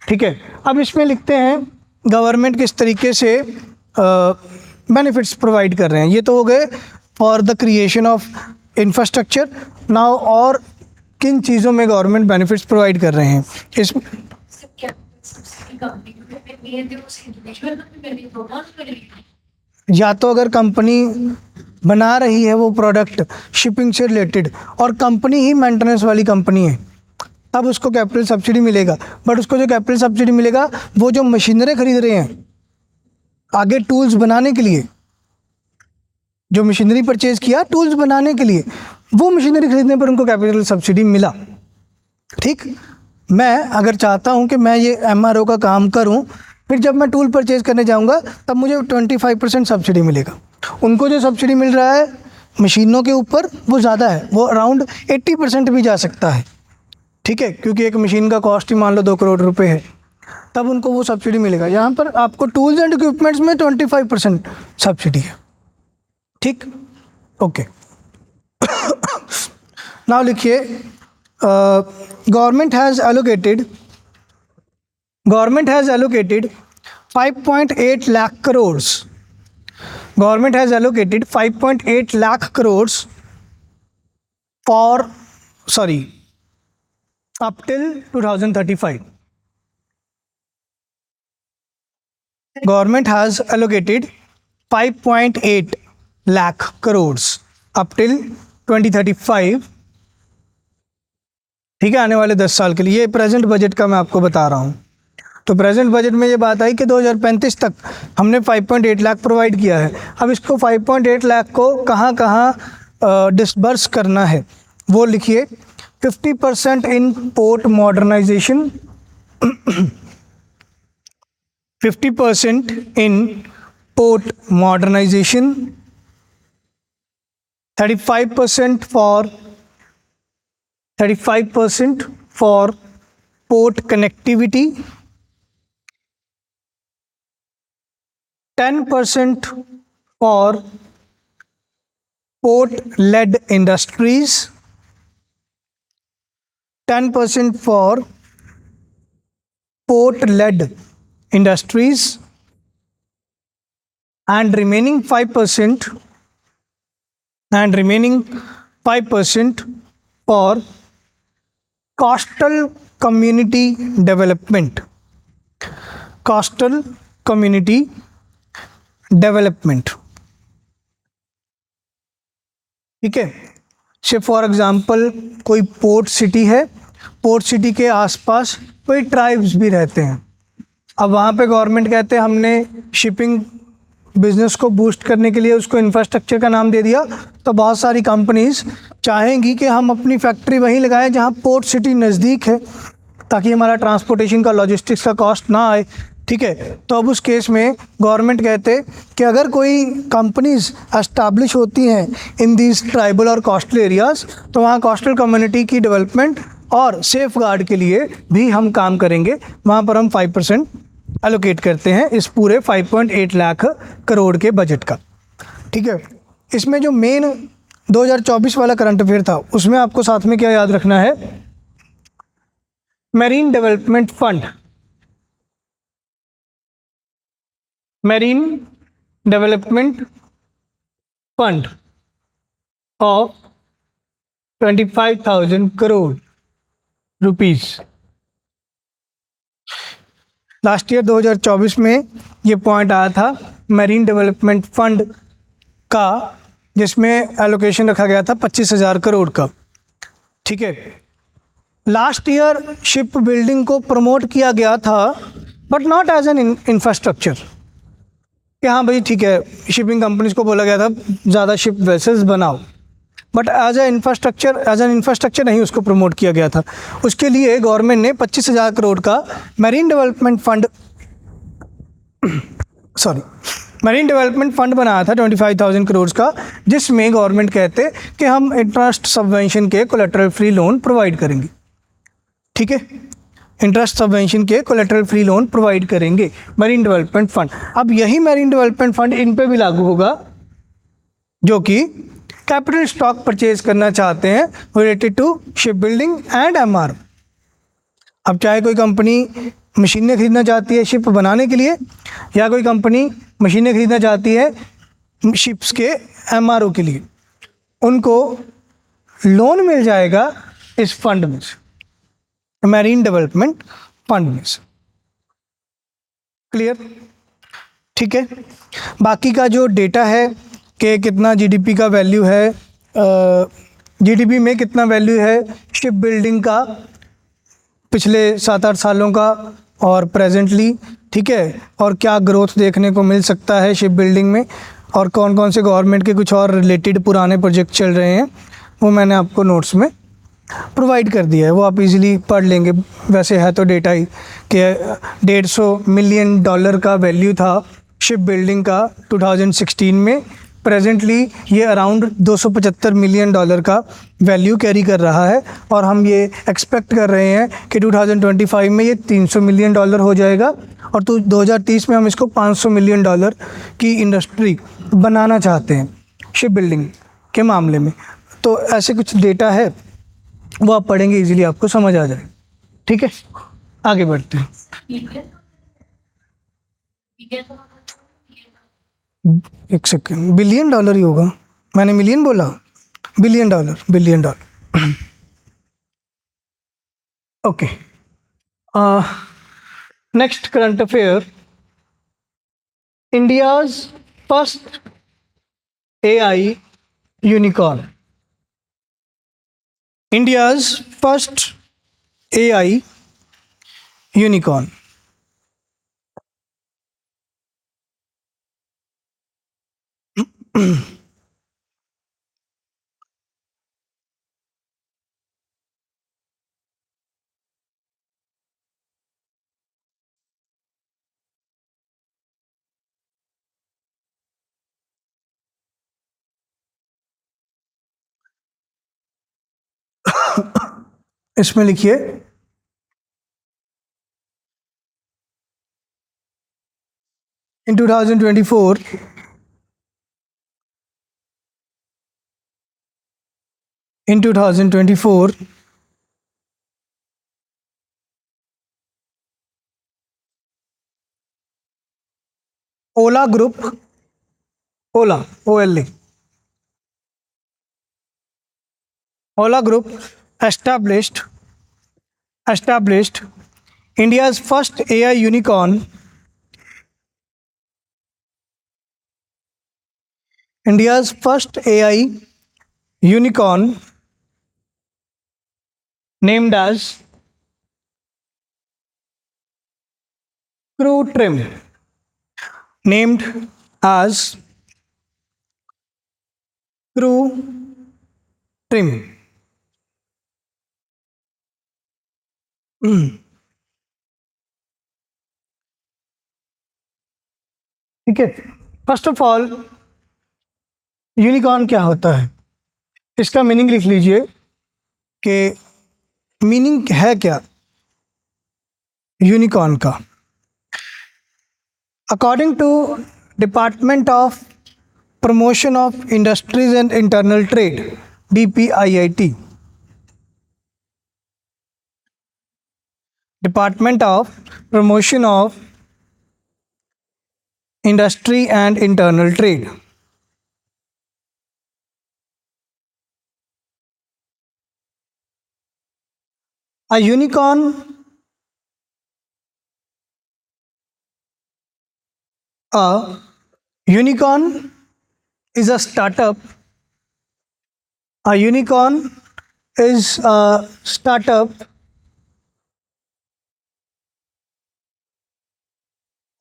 ठीक है। अब इसमें लिखते हैं गवर्नमेंट किस तरीके से बेनिफिट्स प्रोवाइड कर रहे हैं। ये तो हो गए for the creation of infrastructure. Now और किन चीज़ों में गवर्नमेंट बेनिफिट्स प्रोवाइड कर रहे हैं इसमें? या तो अगर कंपनी बना रही है वो प्रोडक्ट शिपिंग से रिलेटेड और कंपनी ही मेंटेनेंस वाली कंपनी है, तब उसको कैपिटल सब्सिडी मिलेगा। बट उसको जो कैपिटल सब्सिडी मिलेगा वो जो मशीनरी खरीद रहे हैं आगे टूल्स बनाने के लिए, जो मशीनरी परचेज किया टूल्स बनाने के लिए, वो मशीनरी खरीदने पर उनको कैपिटल सब्सिडी मिला, ठीक। मैं अगर चाहता हूं कि मैं ये एमआरओ का काम करूं, फिर जब मैं टूल परचेज करने जाऊंगा तब मुझे 25% सब्सिडी मिलेगा। उनको जो सब्सिडी मिल रहा है मशीनों के ऊपर वो ज़्यादा है, वो अराउंड 80% भी जा सकता है, ठीक है, क्योंकि एक मशीन का कॉस्ट ही मान लो 2 करोड़ रुपए है, तब उनको वो सब्सिडी मिलेगा। यहाँ पर आपको टूल्स एंड इक्विपमेंट्स में 25% सब्सिडी है, ठीक, ओके। नाउ लिखिए government has allocated 5.8 lakh crore, government has allocated 5.8 lakh crore for up till 2035. Government has allocated 5.8 lakh crores up till 2035, ठीक है, आने वाले 10 साल के लिए। ये प्रेजेंट बजट का मैं आपको बता रहा हूँ। तो प्रेजेंट बजट में ये बात आई कि 2035 तक हमने 5.8 लाख प्रोवाइड किया है। अब इसको 5.8 लाख को कहाँ कहाँ डिसबर्स करना है वो लिखिए। 50% in port modernization, 50% in port modernization, 35% for port connectivity, 10% for port-led industries, 10% for port-led industries, and remaining 5% and remaining 5% for coastal community development. Coastal community development. ठीक है, से फॉर एग्जांपल कोई पोर्ट सिटी है, port city के आसपास कोई tribes भी रहते हैं। अब वहाँ पे गवर्नमेंट कहते हैं हमने शिपिंग बिजनेस को बूस्ट करने के लिए उसको इंफ्रास्ट्रक्चर का नाम दे दिया, तो बहुत सारी कंपनीज चाहेंगी कि हम अपनी फैक्ट्री वहीं लगाएं जहाँ पोर्ट सिटी नज़दीक है, ताकि हमारा ट्रांसपोर्टेशन का लॉजिस्टिक्स का कॉस्ट ना आए। ठीक है, तो अब उस केस में गवर्नमेंट कहते कि अगर कोई कंपनीज एस्टैब्लिश होती हैं इन दीज ट्राइबल और कोस्टल एरियाज़, तो वहाँ कोस्टल कम्युनिटी की डेवलपमेंट और सेफ गार्ड के लिए भी हम काम करेंगे। वहाँ पर हम 5% एलोकेट करते हैं इस पूरे 5.8 लाख करोड़ के बजट का। ठीक है, इसमें जो मेन 2024 वाला करंट अफेयर था उसमें आपको साथ में क्या याद रखना है, marine development fund, marine development fund of 25,000 crore rupees. Last year 2024 में ये पॉइंट आया था मैरीन डेवलपमेंट फंड का, जिसमें एलोकेशन रखा गया था 25,000 करोड़ का। ठीक है, लास्ट ईयर शिप बिल्डिंग को प्रमोट किया गया था, but not as an infrastructure, कि हाँ भाई ठीक है, शिपिंग कंपनीज को बोला गया था ज़्यादा शिप वेसल्स बनाओ, बट एज एन इंफ्रास्ट्रक्चर नहीं उसको प्रमोट किया गया था। उसके लिए गवर्नमेंट ने 25,000 करोड़ का marine development fund marine development fund बनाया था 25,000 करोड़ का, जिसमें गवर्नमेंट कहते कि हम इंटरेस्ट सबवेंशन के कोलेटरल फ्री लोन प्रोवाइड करेंगे। ठीक है, इंटरेस्ट सबवेंशन के कोलेटरल फ्री लोन प्रोवाइड करेंगे मैरीन डेवलपमेंट फंड। अब यही मैरीन डेवलपमेंट फंड इन पे भी लागू होगा जो कि कैपिटल स्टॉक परचेज करना चाहते हैं related to ship building and MR. अब चाहे कोई कंपनी मशीनें खरीदना चाहती है शिप बनाने के लिए, या कोई कंपनी मशीनें खरीदना चाहती है शिप्स के एमआरओ के लिए, उनको लोन मिल जाएगा इस फंड में से, मैरीन डेवलपमेंट फंड में से। क्लियर? ठीक है, बाकी का जो डेटा है कि कितना जीडीपी का वैल्यू है, जीडीपी में कितना वैल्यू है शिप बिल्डिंग का पिछले 7-8 सालों का और प्रेजेंटली, ठीक है, और क्या ग्रोथ देखने को मिल सकता है शिप बिल्डिंग में, और कौन कौन से गवर्नमेंट के कुछ और रिलेटेड पुराने प्रोजेक्ट चल रहे हैं, वो मैंने आपको नोट्स में प्रोवाइड कर दिया है, वो आप इजीली पढ़ लेंगे। वैसे है तो डेटा ही कि $150 मिलियन का वैल्यू था शिप बिल्डिंग का 2016 में, प्रेजेंटली ये अराउंड $275 मिलियन का वैल्यू कैरी कर रहा है, और हम ये एक्सपेक्ट कर रहे हैं कि 2025 में ये $300 मिलियन हो जाएगा, और तो 2030 में हम इसको $500 मिलियन की इंडस्ट्री बनाना चाहते हैं शिप बिल्डिंग के मामले में। तो ऐसे कुछ डेटा है, वो आप पढ़ेंगे इजीली आपको समझ आ जाए। ठीक है, आगे बढ़ते हैं। एक सेकेंड, $बिलियन ही होगा, मैंने मिलियन बोला, $billion. Okay, next current affair, India's first AI unicorn. India's first AI unicorn. इसमें लिखिए in 2024 Ola group, Ola OLA Ola Group established India's first AI unicorn, India's first AI unicorn named as Crew Trim, named as Crew Trim. ठीक है, first of all unicorn क्या होता है, इसका meaning लिख लीजिए कि मीनिंग है क्या यूनिकॉर्न का। According to department of promotion of industries and internal trade DPIIT, department of promotion of industry and internal trade, a unicorn a unicorn is a startup. A unicorn is a startup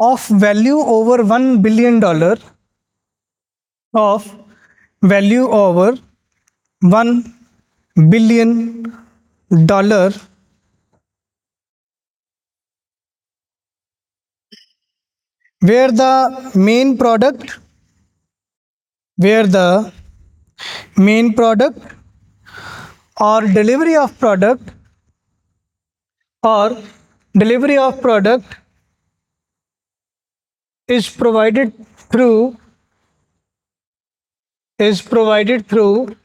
of value over $1 billion, of value over $1 billion, where the main product or delivery of product is provided through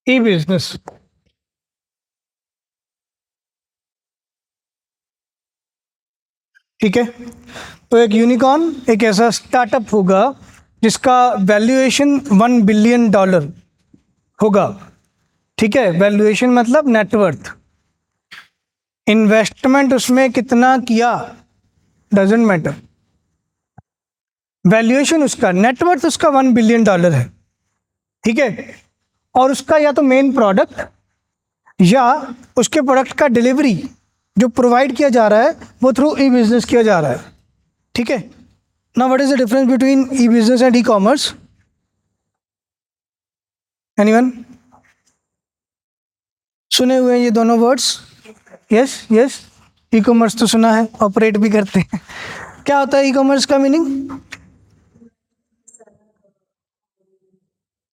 e-business. ठीक है, तो एक unicorn एक ऐसा startup होगा जिसका valuation $1 billion होगा। ठीक है, वैल्यूएशन मतलब नेटवर्थ, इन्वेस्टमेंट उसमें कितना किया डजेंट मैटर, वैल्यूएशन उसका, नेटवर्थ उसका $1 बिलियन है। ठीक है, और उसका या तो मेन प्रोडक्ट या उसके प्रोडक्ट का डिलीवरी जो प्रोवाइड किया जा रहा है वो थ्रू ई बिजनेस किया जा रहा है। ठीक है, now what is the difference between E business and e commerce? Anyone सुने हुए हैं ये दोनों words? Yes yes, e commerce तो सुना है, ऑपरेट भी करते हैं। क्या होता है ई कॉमर्स का मीनिंग?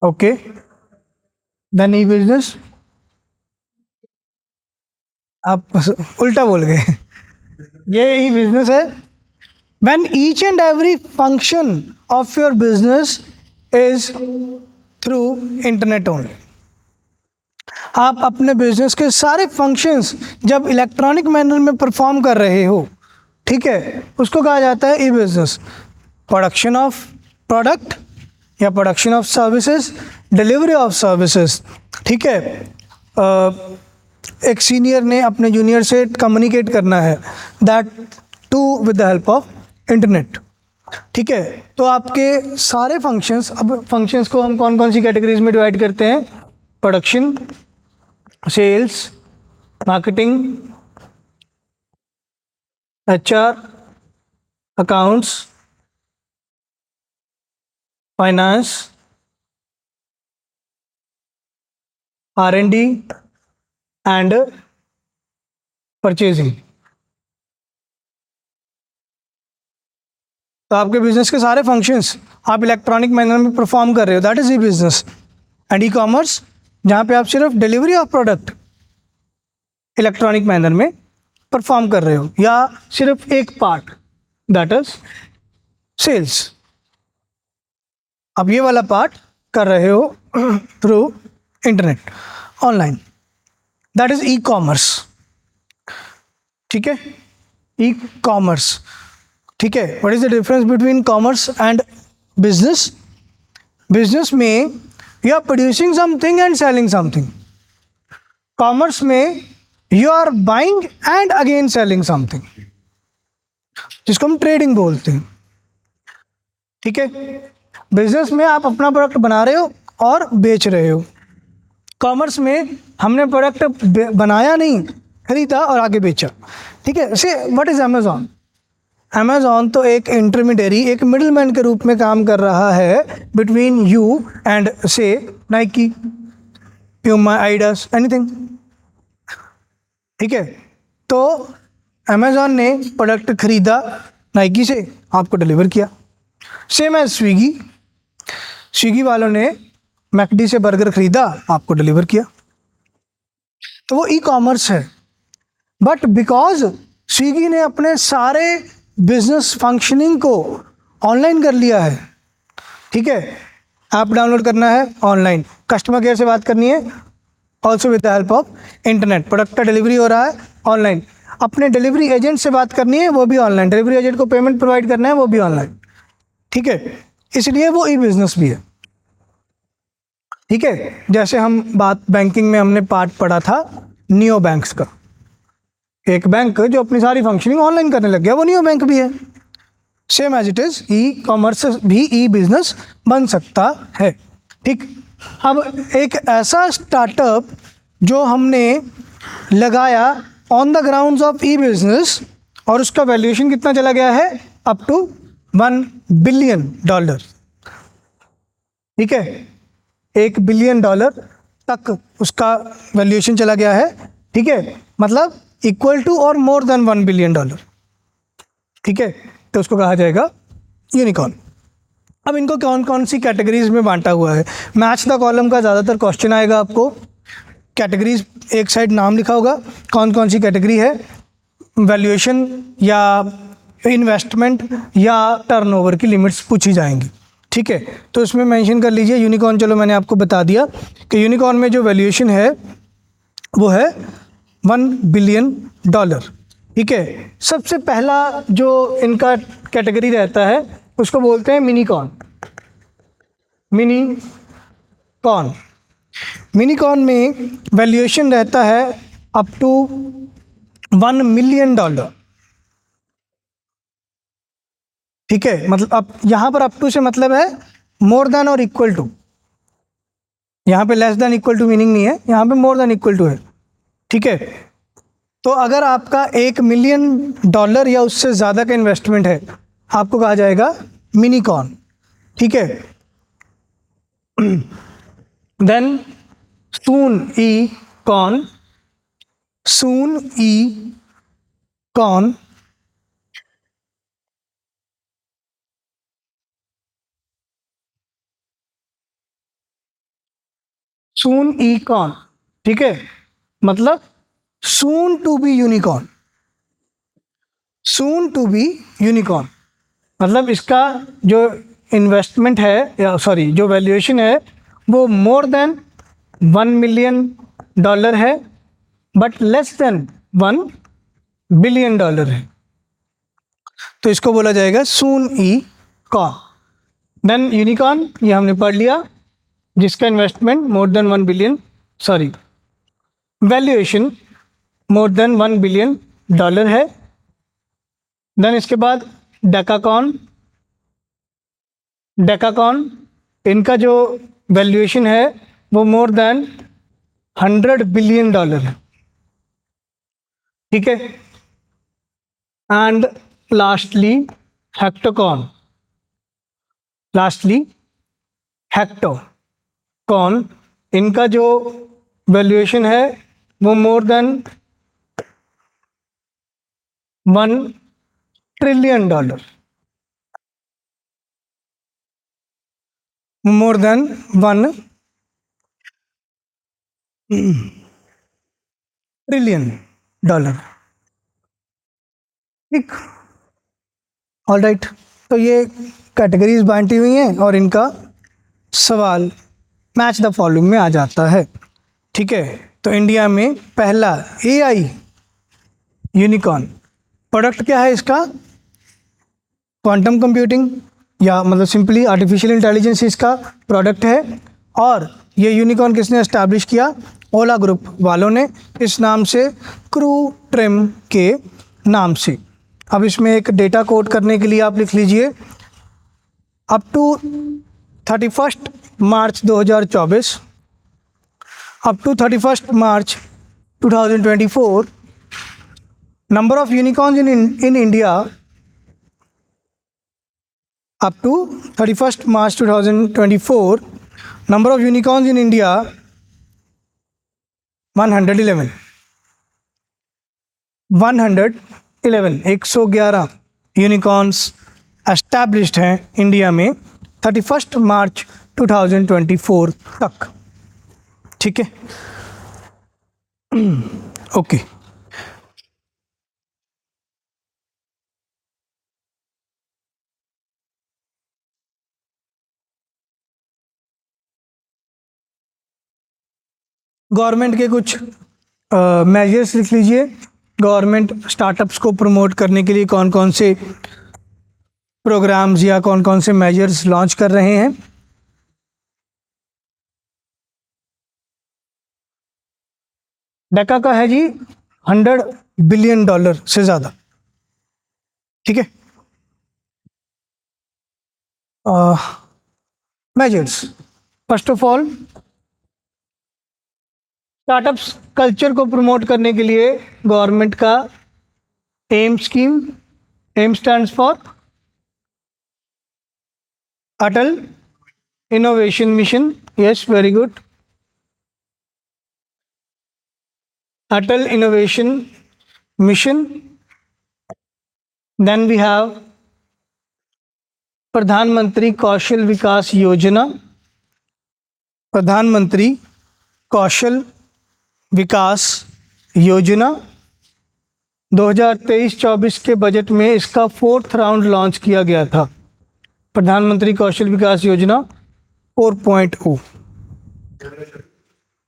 ओके, देन ई बिजनेस आप उल्टा बोल गए। ये ई बिजनेस है when each and every function of your business is through internet only। आप अपने बिजनेस के सारे फंक्शंस जब इलेक्ट्रॉनिक मैनर में परफॉर्म कर रहे हो, ठीक है, उसको कहा जाता है ई बिजनेस। प्रोडक्शन ऑफ प्रोडक्ट या production of services, delivery of services. ठीक है, एक सीनियर ने अपने जूनियर से कम्युनिकेट करना है, that too with the help of internet. ठीक है, तो आपके सारे फंक्शंस, अब फंक्शंस को हम कौन कौन सी कैटेगरीज में डिवाइड करते हैं? Production, sales, marketing, HR, accounts, finance, R&D and purchasing. तो आपके बिजनेस के सारे फंक्शंस आप इलेक्ट्रॉनिक मैनर में परफॉर्म कर रहे हो, that is E business. And e commerce जहाँ पे आप सिर्फ delivery of product electronic manner में परफॉर्म कर रहे हो, या सिर्फ एक पार्ट, दैट इज सेल्स। आप ये वाला पार्ट कर रहे हो through internet online, that is e commerce. ठीक है, ई कॉमर्स। ठीक है, what is the difference between commerce and business? Business में you are producing something and selling something. Commerce में you are buying and again selling something, जिसको हम trading बोलते हैं। ठीक है, बिजनेस में आप अपना प्रोडक्ट बना रहे हो और बेच रहे हो। कॉमर्स में हमने प्रोडक्ट बनाया नहीं, खरीदा और आगे बेचा। ठीक है, से व्हाट इज अमेजॉन? अमेजॉन तो एक इंटरमीडियरी, एक मिडलमैन के रूप में काम कर रहा है बिटवीन यू एंड से नाइकी, प्यूमा, आइडास, एनीथिंग। ठीक है, तो अमेजॉन ने प्रोडक्ट खरीदा नाइकी से, आपको डिलीवर किया। सेम एज स्विगी, स्विगी वालों ने मैकडी से बर्गर खरीदा, आपको डिलीवर किया। तो वो ई कॉमर्स है। बट बिकॉज स्विगी ने अपने सारे बिजनेस फंक्शनिंग को ऑनलाइन कर लिया है, ठीक है, ऐप डाउनलोड करना है ऑनलाइन, कस्टमर केयर से बात करनी है also with the help of internet, product का डिलीवरी हो रहा है ऑनलाइन, अपने डिलीवरी एजेंट से बात करनी है वो भी ऑनलाइन, डिलीवरी एजेंट को पेमेंट प्रोवाइड करना है वो भी ऑनलाइन। ठीक है, इसलिए वो ई बिजनेस भी है। ठीक है, जैसे हम बात बैंकिंग में हमने पार्ट पढ़ा था नियो बैंक्स का, एक बैंक जो अपनी सारी फंक्शनिंग ऑनलाइन करने लग गया, वो नियो बैंक भी है। Same as it is e commerce भी ई बिजनेस बन सकता है। ठीक, अब एक ऐसा स्टार्टअप जो हमने लगाया on the grounds of E business और उसका वैल्यूएशन कितना चला गया है, अप टू $1 बिलियन। ठीक है, $1 बिलियन तक उसका वैल्यूएशन चला गया है। ठीक है, मतलब इक्वल टू और मोर देन $1 बिलियन। ठीक है, तो उसको कहा जाएगा यूनिकॉर्न। अब इनको कौन कौन सी कैटेगरीज में बांटा हुआ है, मैच द कॉलम का ज़्यादातर क्वेश्चन आएगा आपको। कैटेगरीज एक साइड नाम लिखा होगा, कौन कौन सी कैटेगरी है, वैल्यूएशन या इन्वेस्टमेंट या टर्नओवर की लिमिट्स पूछी जाएंगी। ठीक है, तो इसमें मेंशन कर लीजिए यूनिकॉर्न। चलो मैंने आपको बता दिया कि यूनिकॉर्न में जो वैल्यूएशन है वो है $1 बिलियन। ठीक है, सबसे पहला जो इनका कैटेगरी रहता है उसको बोलते हैं मिनीकॉर्न। मिनीकॉर्न, मिनीकॉर्न में वैल्यूएशन रहता है अप टू $1 मिलियन। ठीक है, मतलब अब यहाँ पर अप टू से मतलब है मोर देन और इक्वल टू, यहाँ पे less than equal to meaning नहीं है, यहाँ पे मोर देन इक्वल टू है। ठीक है, तो अगर आपका $1 मिलियन या उससे ज़्यादा का इन्वेस्टमेंट है, आपको कहा जाएगा मिनीकॉर्न। ठीक है, then soonicorn, soonicorn, soonicorn. ठीक है, मतलब soon to be unicorn, soon to be unicorn, मतलब इसका जो इन्वेस्टमेंट है या सॉरी जो वैल्यूएशन है वो मोर देन $1 मिलियन है बट लेस देन $1 बिलियन है, तो इसको बोला जाएगा सून ई कॉर्न। देन यूनिकॉर्न ये हमने पढ़ लिया, जिसका investment more than 1 billion sorry valuation more than $1 billion है। देन इसके बाद डेकाकॉर्न, डेकाकॉर्न इनका जो वैल्यूएशन है वो मोर देन $100 बिलियन है। ठीक है, एंड लास्टली हेक्टोकॉर्न, लास्टली हेक्टोकॉर्न इनका जो वैल्यूएशन है वो more than $1 trillion, more than $1 trillion. ठीक, ऑल राइट, तो ये कैटेगरीज बांटी हुई हैं और इनका सवाल मैच द फॉलोइंग में आ जाता है। ठीक है, तो इंडिया में पहला एआई यूनिकॉर्न प्रोडक्ट क्या है इसका, क्वांटम कंप्यूटिंग या मतलब सिंपली आर्टिफिशियल इंटेलिजेंस इसका प्रोडक्ट है। और ये यूनिकॉर्न किसने एस्टैब्लिश किया? ओला ग्रुप वालों ने, इस नाम से, क्रू ट्रिम के नाम से। अब इसमें एक डेटा कोड करने के लिए आप लिख लीजिए, up to 31 March 2024, up to 31 March 2024, number of unicorns in India up to 31st March 2024, number of unicorns in India 111, 111 unicorns established हैं इंडिया में 31 मार्च 2024 तक। ठीक है, ओके। गवर्नमेंट के कुछ मेजर्स लिख लीजिए। गवर्नमेंट स्टार्टअप्स को प्रमोट करने के लिए कौन कौन से प्रोग्राम्स या कौन कौन से मेजर्स लॉन्च कर रहे हैं? डैका का है जी $100 बिलियन से ज़्यादा। ठीक है, measures, first of all startups culture को प्रमोट करने के लिए गवर्नमेंट का AIM scheme, AIM stands for Atal innovation mission. Yes, very good, Atal innovation mission. Then we have Pradhan Mantri Kaushal विकास योजना, प्रधानमंत्री कौशल विकास योजना। 2023-24 के बजट में इसका 4th राउंड लॉन्च किया गया था, प्रधानमंत्री कौशल विकास योजना 4.0।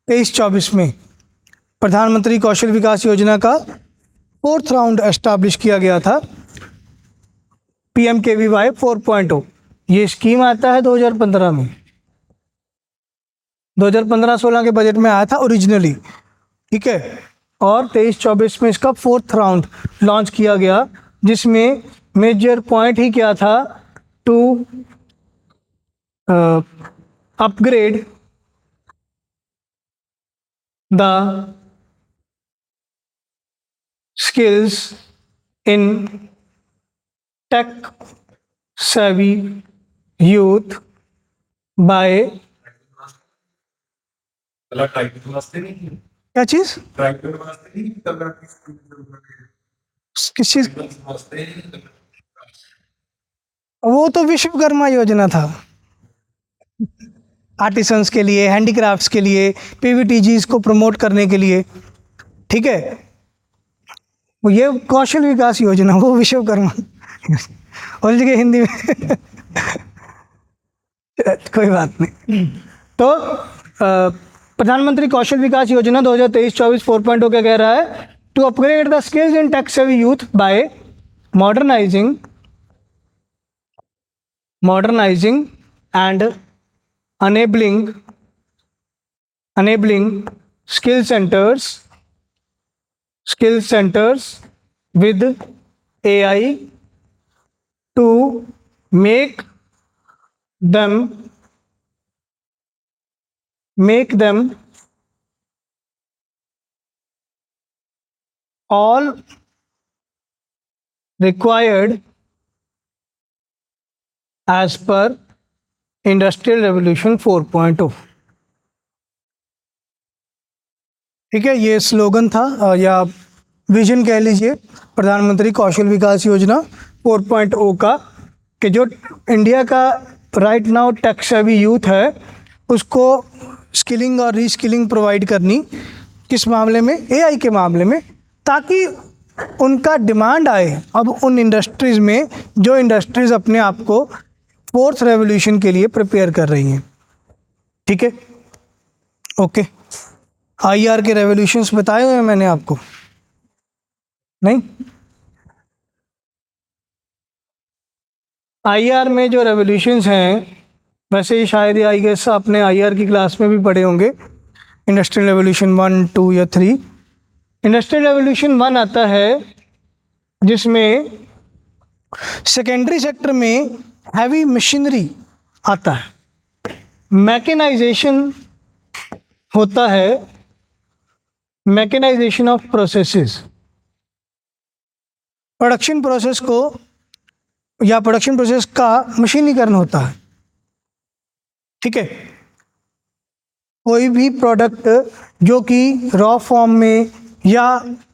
23-24 में प्रधानमंत्री कौशल विकास योजना का 4th राउंड एस्टैब्लिश किया गया था, PMKVY 4.0। ये स्कीम आता है 2015 में, 2015-16 के बजट में आया था ओरिजिनली। ठीक है, और 23-24 में इसका 4th राउंड लॉन्च किया गया, जिसमें मेजर पॉइंट ही क्या था? To upgrade the skills in tech savvy youth by क्या चीज? किस चीज? वो तो विश्वकर्मा योजना था, आर्टिसंस के लिए, हैंडीक्राफ्ट्स के लिए, पीवीटीजीज को प्रमोट करने के लिए। ठीक है, वो ये कौशल विकास योजना, वो विश्वकर्मा बोल जगह हिंदी में कोई बात नहीं। तो प्रधानमंत्री कौशल विकास योजना 2023-24 4.0 क्या कह रहा है? To upgrade the skills in tech savvy youth by modernising and enabling skill centers with AI to make them all required as per industrial revolution 4.0। ठीक है, ये स्लोगन था या विजन कह लीजिए प्रधानमंत्री कौशल विकास योजना 4.0 का, कि जो इंडिया का right now take savvy youth है उसको स्किलिंग और रीस्किलिंग प्रोवाइड करनी, किस मामले में? एआई के मामले में, ताकि उनका डिमांड आए अब उन इंडस्ट्रीज़ में जो इंडस्ट्रीज़ अपने आप को 4th रेवोल्यूशन के लिए प्रिपेयर कर रही हैं। ठीक है, ओके। आईआर के रेवोल्यूशंस बताए हुए हैं मैंने आपको, नहीं? आईआर में जो रेवोल्यूशंस हैं वैसे ही शायद आई गेस आपने आईआर की क्लास में भी पढ़े होंगे, इंडस्ट्रियल रेवोल्यूशन 1, 2 या 3। इंडस्ट्रियल रेवोल्यूशन 1 आता है जिसमें सेकेंडरी सेक्टर में हैवी मशीनरी आता है, मैकेनाइजेशन होता है, mechanisation of processes, production process को या प्रोडक्शन प्रोसेस का मशीनीकरण होता है। ठीक है, कोई भी प्रोडक्ट जो कि रॉ फॉर्म में या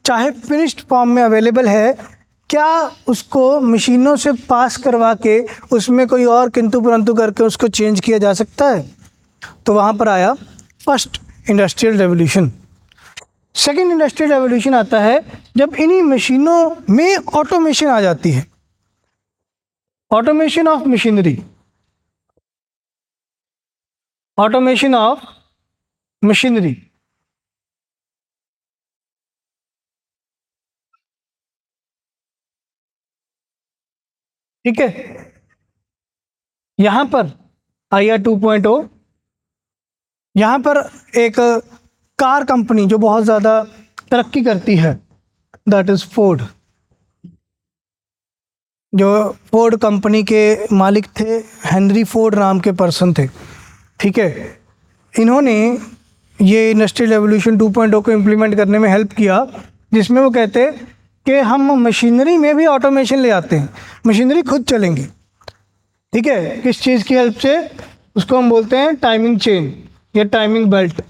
चाहे फिनिश्ड फॉर्म में अवेलेबल है, क्या उसको मशीनों से पास करवा के उसमें कोई और किंतु परंतु करके उसको चेंज किया जा सकता है? तो वहाँ पर आया first industrial revolution. Second industrial revolution आता है जब इन्हीं मशीनों में ऑटोमेशन आ जाती है, automation of machinery, automation of machinery. ठीक है, यहां पर आईआर 2.0, यहां पर एक कार कंपनी जो बहुत ज़्यादा तरक्की करती है, दैट इज फोर्ड। जो फोर्ड कंपनी के मालिक थे, हेनरी फोर्ड नाम के पर्सन थे। ठीक है, इन्होंने ये इंडस्ट्रियल रेवोल्यूशन 2.0 को इम्प्लीमेंट करने में हेल्प किया, जिसमें वो कहते कि हम मशीनरी में भी ऑटोमेशन ले आते हैं, मशीनरी खुद चलेंगी। ठीक है, किस चीज़ की हेल्प से? उसको हम बोलते हैं टाइमिंग चेन या टाइमिंग बेल्ट।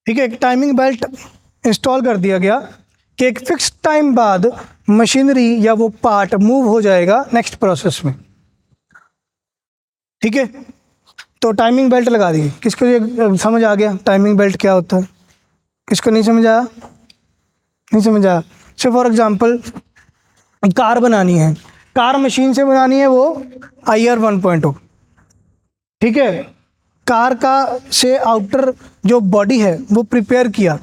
ठीक है, एक टाइमिंग बेल्ट इंस्टॉल कर दिया गया कि एक फिक्स टाइम बाद मशीनरी या वो पार्ट मूव हो जाएगा नेक्स्ट प्रोसेस में। ठीक है, तो टाइमिंग बेल्ट लगा दी। किसको ये समझ आ गया टाइमिंग बेल्ट क्या होता है? किसको नहीं समझ आया? नहीं समझ आया? से फॉर एग्जांपल कार बनानी है, कार मशीन से बनानी है, वो आईआर 1.0। ठीक है, कार का से आउटर जो बॉडी है वो प्रिपेयर किया।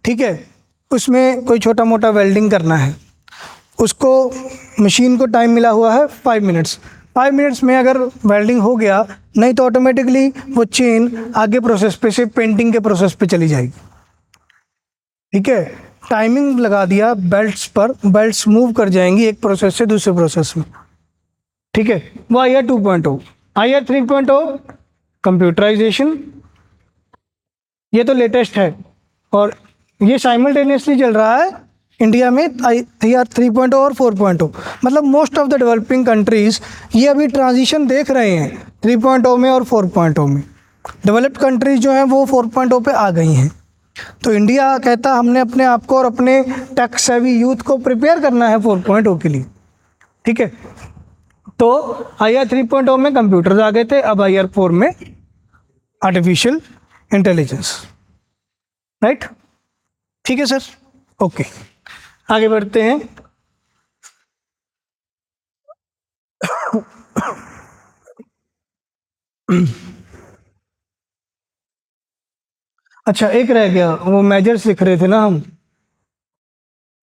ठीक है, उसमें कोई छोटा मोटा वेल्डिंग करना है, उसको मशीन को टाइम मिला हुआ है 5 मिनट्स। 5 मिनट्स में अगर वेल्डिंग हो गया, नहीं तो ऑटोमेटिकली वो चेन आगे प्रोसेस पे से पेंटिंग के प्रोसेस पे चली जाएगी। ठीक है, टाइमिंग लगा दिया बेल्ट्स पर, बेल्ट्स मूव कर जाएंगी एक प्रोसेस से दूसरे प्रोसेस में। ठीक है, वो आईआर 2.0। आईआर 3.0 कंप्यूटराइजेशन, ये तो लेटेस्ट है और ये साइमल्टेनियसली चल रहा है इंडिया में। आईआर 3.0 और 4.0, मतलब most of the developing countries ये अभी ट्रांजिशन देख रहे हैं 3.0 में और 4.0 में। डेवलप्ड कंट्रीज जो हैं वो 4.0 पे आ गई हैं। तो इंडिया कहता हमने अपने आप को और अपने टेक सेवी यूथ को प्रिपेयर करना है 4.0 के लिए। ठीक है, तो आईआर 3.0 में कंप्यूटर्स आ गए थे, अब आईआर 4 में आर्टिफिशियल इंटेलिजेंस। राइट? ठीक है सर, ओके, आगे बढ़ते हैं। अच्छा, एक रह गया, वो मेजर्स लिख रहे थे ना हम,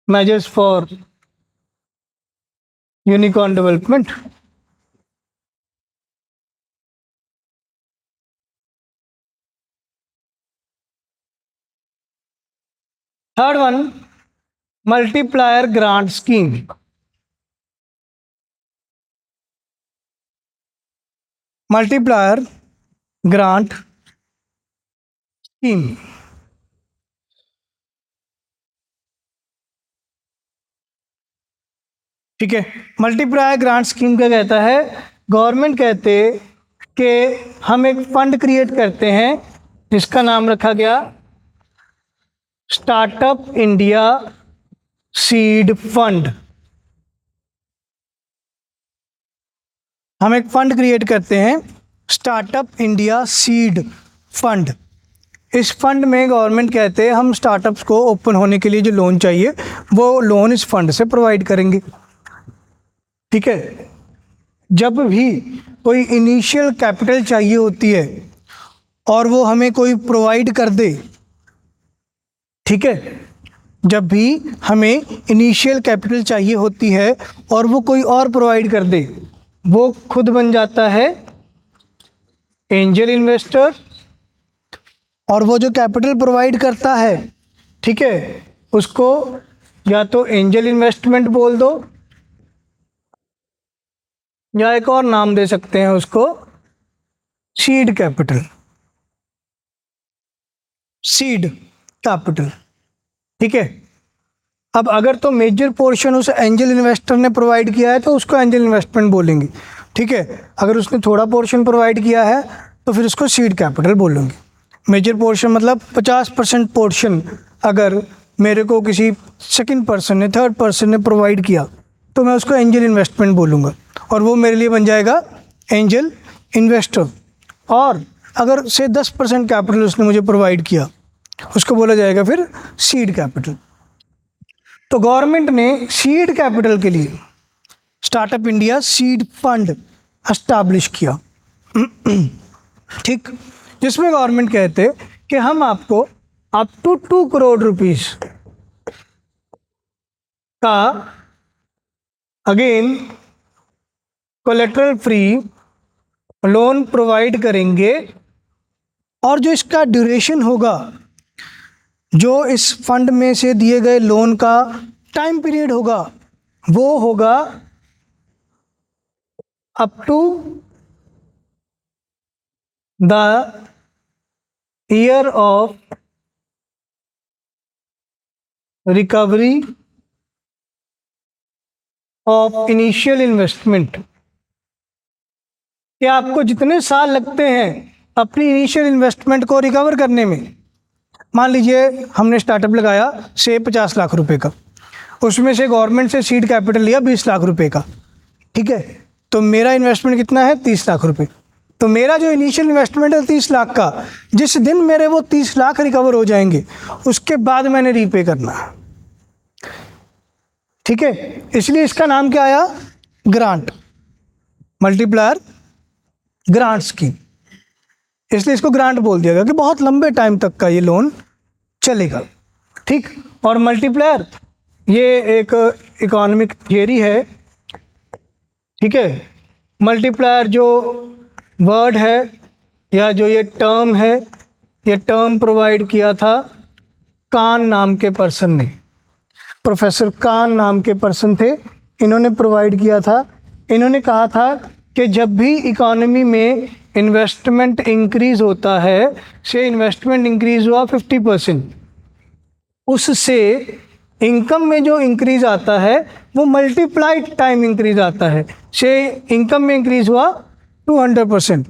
measures for unicorn development. Third one, multiplier grant scheme. Multiplier grant scheme, ठीक है। मल्टीप्लायर ग्रांट स्कीम क्या कहता है? गवर्नमेंट कहते कि हम एक फंड क्रिएट करते हैं जिसका नाम रखा गया स्टार्टअप इंडिया सीड फंड। हम एक फंड क्रिएट करते हैं स्टार्टअप इंडिया सीड फंड। इस फंड में गवर्नमेंट कहते हैं हम स्टार्टअप्स को ओपन होने के लिए जो लोन चाहिए वो लोन इस फंड से प्रोवाइड करेंगे। ठीक है, जब भी कोई इनिशियल कैपिटल चाहिए होती है और वो हमें कोई प्रोवाइड कर दे, ठीक है, जब भी हमें इनिशियल कैपिटल चाहिए होती है और वो कोई और प्रोवाइड कर दे, वो खुद बन जाता है एंजल इन्वेस्टर, और वो जो कैपिटल प्रोवाइड करता है, ठीक है, उसको या तो एंजल इन्वेस्टमेंट बोल दो, या एक और नाम दे सकते हैं उसको, सीड कैपिटल, सीड कैपिटल, ठीक है। अब अगर तो मेजर पोर्शन उस एंजल इन्वेस्टर ने प्रोवाइड किया है तो उसको एंजल इन्वेस्टमेंट बोलेंगे, ठीक है। अगर उसने थोड़ा पोर्शन प्रोवाइड किया है तो फिर उसको सीड कैपिटल बोलेंगे। मेजर पोर्शन मतलब 50% पोर्शन अगर मेरे को किसी सेकंड पर्सन ने, थर्ड पर्सन ने प्रोवाइड किया तो मैं उसको एंजल इन्वेस्टमेंट बोलूँगा, और वो मेरे लिए बन जाएगा एंजल इन्वेस्टर। और अगर से 10% कैपिटल उसने मुझे प्रोवाइड किया, उसको बोला जाएगा फिर सीड कैपिटल। तो गवर्नमेंट ने सीड कैपिटल के लिए startup India seed fund establish किया, ठीक, जिसमें गवर्नमेंट कहते कि हम आपको अप टू 2 करोड़ रुपीस का again collateral free loan provide करेंगे, और जो इसका ड्यूरेशन होगा, जो इस फंड में से दिए गए लोन का टाइम पीरियड होगा, वो होगा up to the year of recovery of initial investment, कि आपको जितने साल लगते हैं अपनी इनिशियल इन्वेस्टमेंट को रिकवर करने में। मान लीजिए हमने स्टार्टअप लगाया से 50 लाख रुपए का, उसमें से गवर्नमेंट से सीड कैपिटल लिया 20 लाख रुपए का, ठीक है, तो मेरा इन्वेस्टमेंट कितना है 30 लाख रुपए। तो मेरा जो इनिशियल इन्वेस्टमेंट है 30 लाख का, जिस दिन मेरे वो 30 लाख रिकवर हो जाएंगे उसके बाद मैंने रीपे करना है, ठीक है। इसलिए इसका नाम क्या आया, ग्रांट, मल्टीप्लायर ग्रांट स्कीम, इसलिए इसको ग्रांट बोल दिया गया कि बहुत लंबे टाइम तक का ये लोन चलेगा, ठीक। और मल्टीप्लायर ये एक इकोनॉमिक थियरी है, ठीक है। मल्टीप्लायर जो वर्ड है या जो ये टर्म है, ये टर्म प्रोवाइड किया था कान नाम के पर्सन ने, प्रोफेसर कान नाम के पर्सन थे, इन्होंने प्रोवाइड किया था। इन्होंने कहा था कि जब भी इकोनॉमी में इन्वेस्टमेंट इंक्रीज होता है, से इन्वेस्टमेंट इंक्रीज हुआ 50%, उससे इनकम में जो इंक्रीज आता है वो मल्टीप्लाइड टाइम इंक्रीज आता है, से इनकम में इंक्रीज हुआ 200%,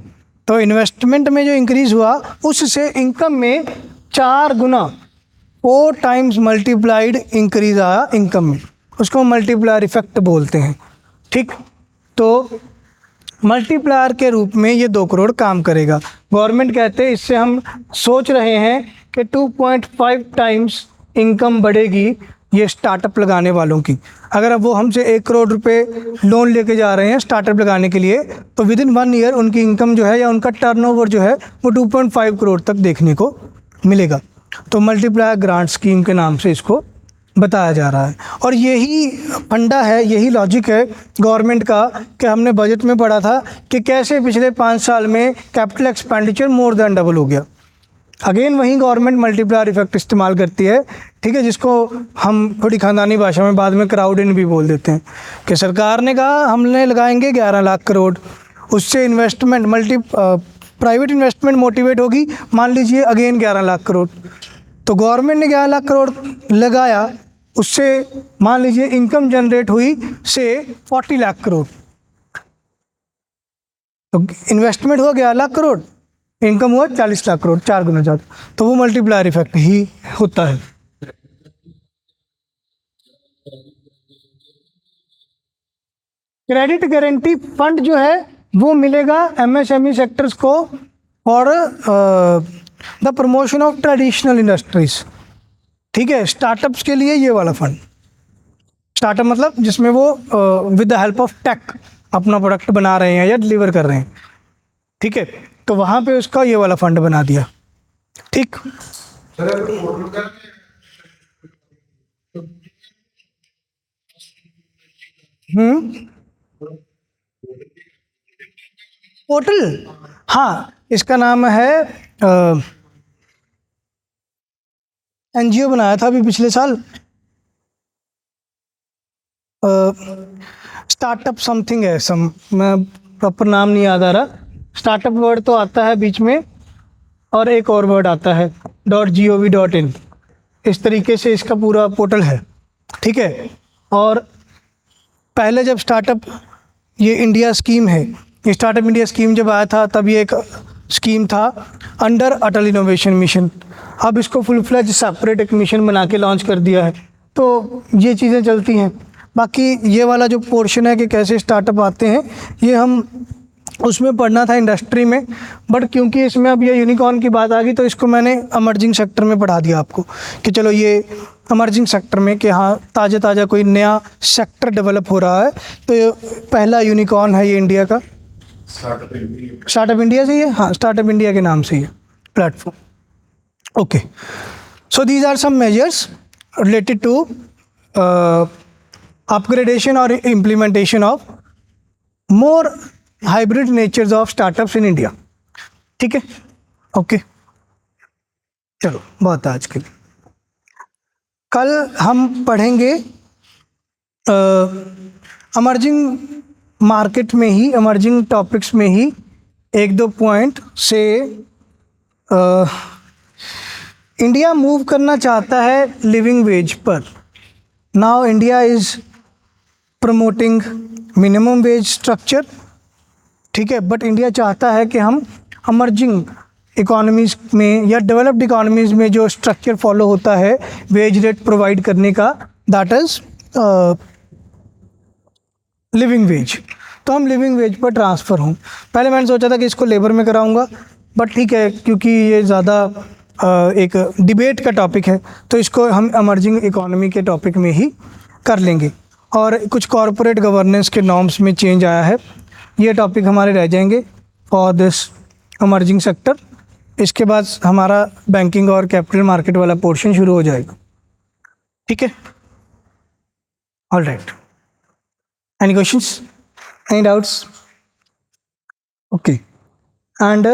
तो इन्वेस्टमेंट में जो इंक्रीज हुआ उससे इनकम में 4 गुना, 4 टाइम्स मल्टीप्लाइड इंक्रीज आया इनकम में, उसको मल्टीप्लायर इफेक्ट बोलते हैं, ठीक। तो मल्टीप्लायर के रूप में ये 2 करोड़ काम करेगा। गवर्नमेंट कहते हैं इससे हम सोच रहे हैं कि 2.5 टाइम्स इनकम बढ़ेगी ये स्टार्टअप लगाने वालों की। अगर अब वो हमसे 1 करोड़ रुपए लोन लेके जा रहे हैं स्टार्टअप लगाने के लिए, तो विद इन 1 ईयर उनकी इनकम जो है या उनका टर्नओवर जो है वो 2.5 करोड़ तक देखने को मिलेगा। तो मल्टीप्लायर ग्रांट स्कीम के नाम से इसको बताया जा रहा है। और यही फंडा है, यही लॉजिक है गवर्नमेंट का कि हमने बजट में पढ़ा था कि कैसे पिछले 5 साल में capital expenditure more than double हो गया। अगेन वहीं गवर्नमेंट मल्टीप्लायर इफेक्ट इस्तेमाल करती है, ठीक है, जिसको हम थोड़ी खानदानी भाषा में बाद में क्राउड इन भी बोल देते हैं, कि सरकार ने कहा हमने लगाएंगे 11 लाख करोड़, उससे इन्वेस्टमेंट प्राइवेट इन्वेस्टमेंट मोटिवेट होगी, मान लीजिए अगेन 11 लाख करोड़, तो गवर्नमेंट ने 11 लाख करोड़ लगाया, उससे मान लीजिए इनकम जनरेट हुई से 40 लाख करोड़, तो इन्वेस्टमेंट हुआ 11 लाख करोड़, इनकम हुआ 40 लाख करोड़, 4 गुना ज़्यादा, तो वो मल्टीप्लायर इफेक्ट ही होता है। क्रेडिट गारंटी फंड जो है वो मिलेगा एमएसएमई सेक्टर्स को और the promotion of traditional industries, ठीक है। स्टार्टअप्स के लिए ये वाला फंड, स्टार्टअप मतलब जिसमें वो with the help of tech अपना प्रोडक्ट बना रहे हैं या डिलीवर कर रहे हैं, ठीक है, तो वहाँ पे उसका ये वाला फंड बना दिया, ठीक। पोर्टल, हाँ इसका नाम है एनजीओ बनाया था अभी पिछले साल, स्टार्टअप समथिंग है, मैं प्रॉपर नाम नहीं याद आ रहा। स्टार्टअप वर्ड तो आता है बीच में और एक और वर्ड आता है .gov.in, इस तरीके से इसका पूरा पोर्टल है, ठीक है। और पहले जब स्टार्टअप, ये इंडिया स्कीम है, ये स्टार्टअप इंडिया स्कीम जब आया था तब ये एक स्कीम था अंडर अटल इनोवेशन मिशन। अब इसको फुल फ्लेज सेपरेट एक मिशन बना के लॉन्च कर दिया है, तो ये चीज़ें चलती हैं। बाकी ये वाला जो पोर्शन है कि कैसे स्टार्टअप आते हैं, ये हम उसमें पढ़ना था इंडस्ट्री में, बट क्योंकि इसमें अब ये यूनिकॉर्न की बात आ गई तो इसको मैंने अमर्जिंग सेक्टर में पढ़ा दिया आपको कि चलो ये अमर्जिंग सेक्टर में कि हाँ ताज़ा कोई नया सेक्टर डेवलप हो रहा है। तो ये पहला यूनिकॉर्न है ये इंडिया का, स्टार्टअप इंडिया से ही है, हाँ स्टार्टअप इंडिया के नाम से ही है platform. Okay, so these are some measures related to upgradation और implementation of more hybrid natures of startups in India, ठीक है। ओके, चलो बहुत आज के लिए। कल हम पढ़ेंगे अमर्जिंग मार्केट में ही, अमर्जिंग टॉपिक्स में ही एक दो पॉइंट से। इंडिया मूव करना चाहता है लिविंग वेज पर। Now India is promoting minimum wage structure, ठीक है, बट इंडिया चाहता है कि हम अमर्जिंग इकोनॉमीज़ में या डेवलप्ड इकोनॉमीज़ में जो स्ट्रक्चर फॉलो होता है वेज रेट प्रोवाइड करने का, दैट इज़ लिविंग वेज। तो हम लिविंग वेज पर ट्रांसफ़र हों। पहले मैंने सोचा था कि इसको लेबर में कराऊंगा, बट ठीक है क्योंकि ये ज़्यादा एक डिबेट का टॉपिक है तो इसको हम अमर्जिंग इकोनॉमी के टॉपिक में ही कर लेंगे। और कुछ कॉरपोरेट गवर्नेंस के नॉर्म्स में चेंज आया है, ये टॉपिक हमारे रह जाएंगे फॉर दिस अमर्जिंग सेक्टर। इसके बाद हमारा बैंकिंग और कैपिटल मार्केट वाला पोर्शन शुरू हो जाएगा, ठीक है। All right, any questions, any doubts? Okay, and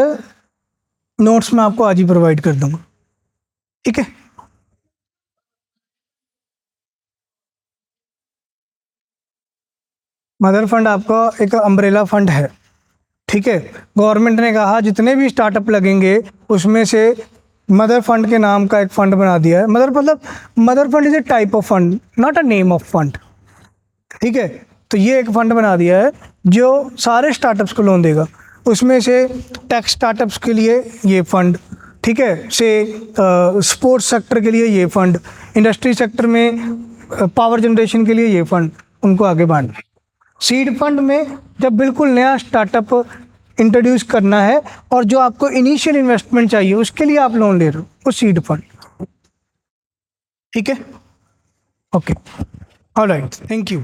notes मैं आपको आज ही प्रोवाइड कर दूंगा, ठीक है। मदर फंड आपका एक अम्ब्रेला फंड है, ठीक है। गवर्नमेंट ने कहा जितने भी स्टार्टअप लगेंगे उसमें से मदर फंड के नाम का एक फ़ंड बना दिया है। मदर मतलब mother fund is a type of fund, not a name of fund, ठीक है। तो ये एक फ़ंड बना दिया है जो सारे स्टार्टअप्स को लोन देगा। उसमें से टेक स्टार्टअप्स के लिए ये फ़ंड, ठीक है, से स्पोर्ट्स सेक्टर के लिए ये फ़ंड, इंडस्ट्री सेक्टर में पावर जनरेशन के लिए ये फ़ंड, उनको आगे बांट। सीड फंड में जब बिल्कुल नया स्टार्टअप इंट्रोड्यूस करना है और जो आपको इनिशियल इन्वेस्टमेंट चाहिए उसके लिए आप लोन ले रहे हो, वो सीड फंड, ठीक है। Okay, alright, thank you.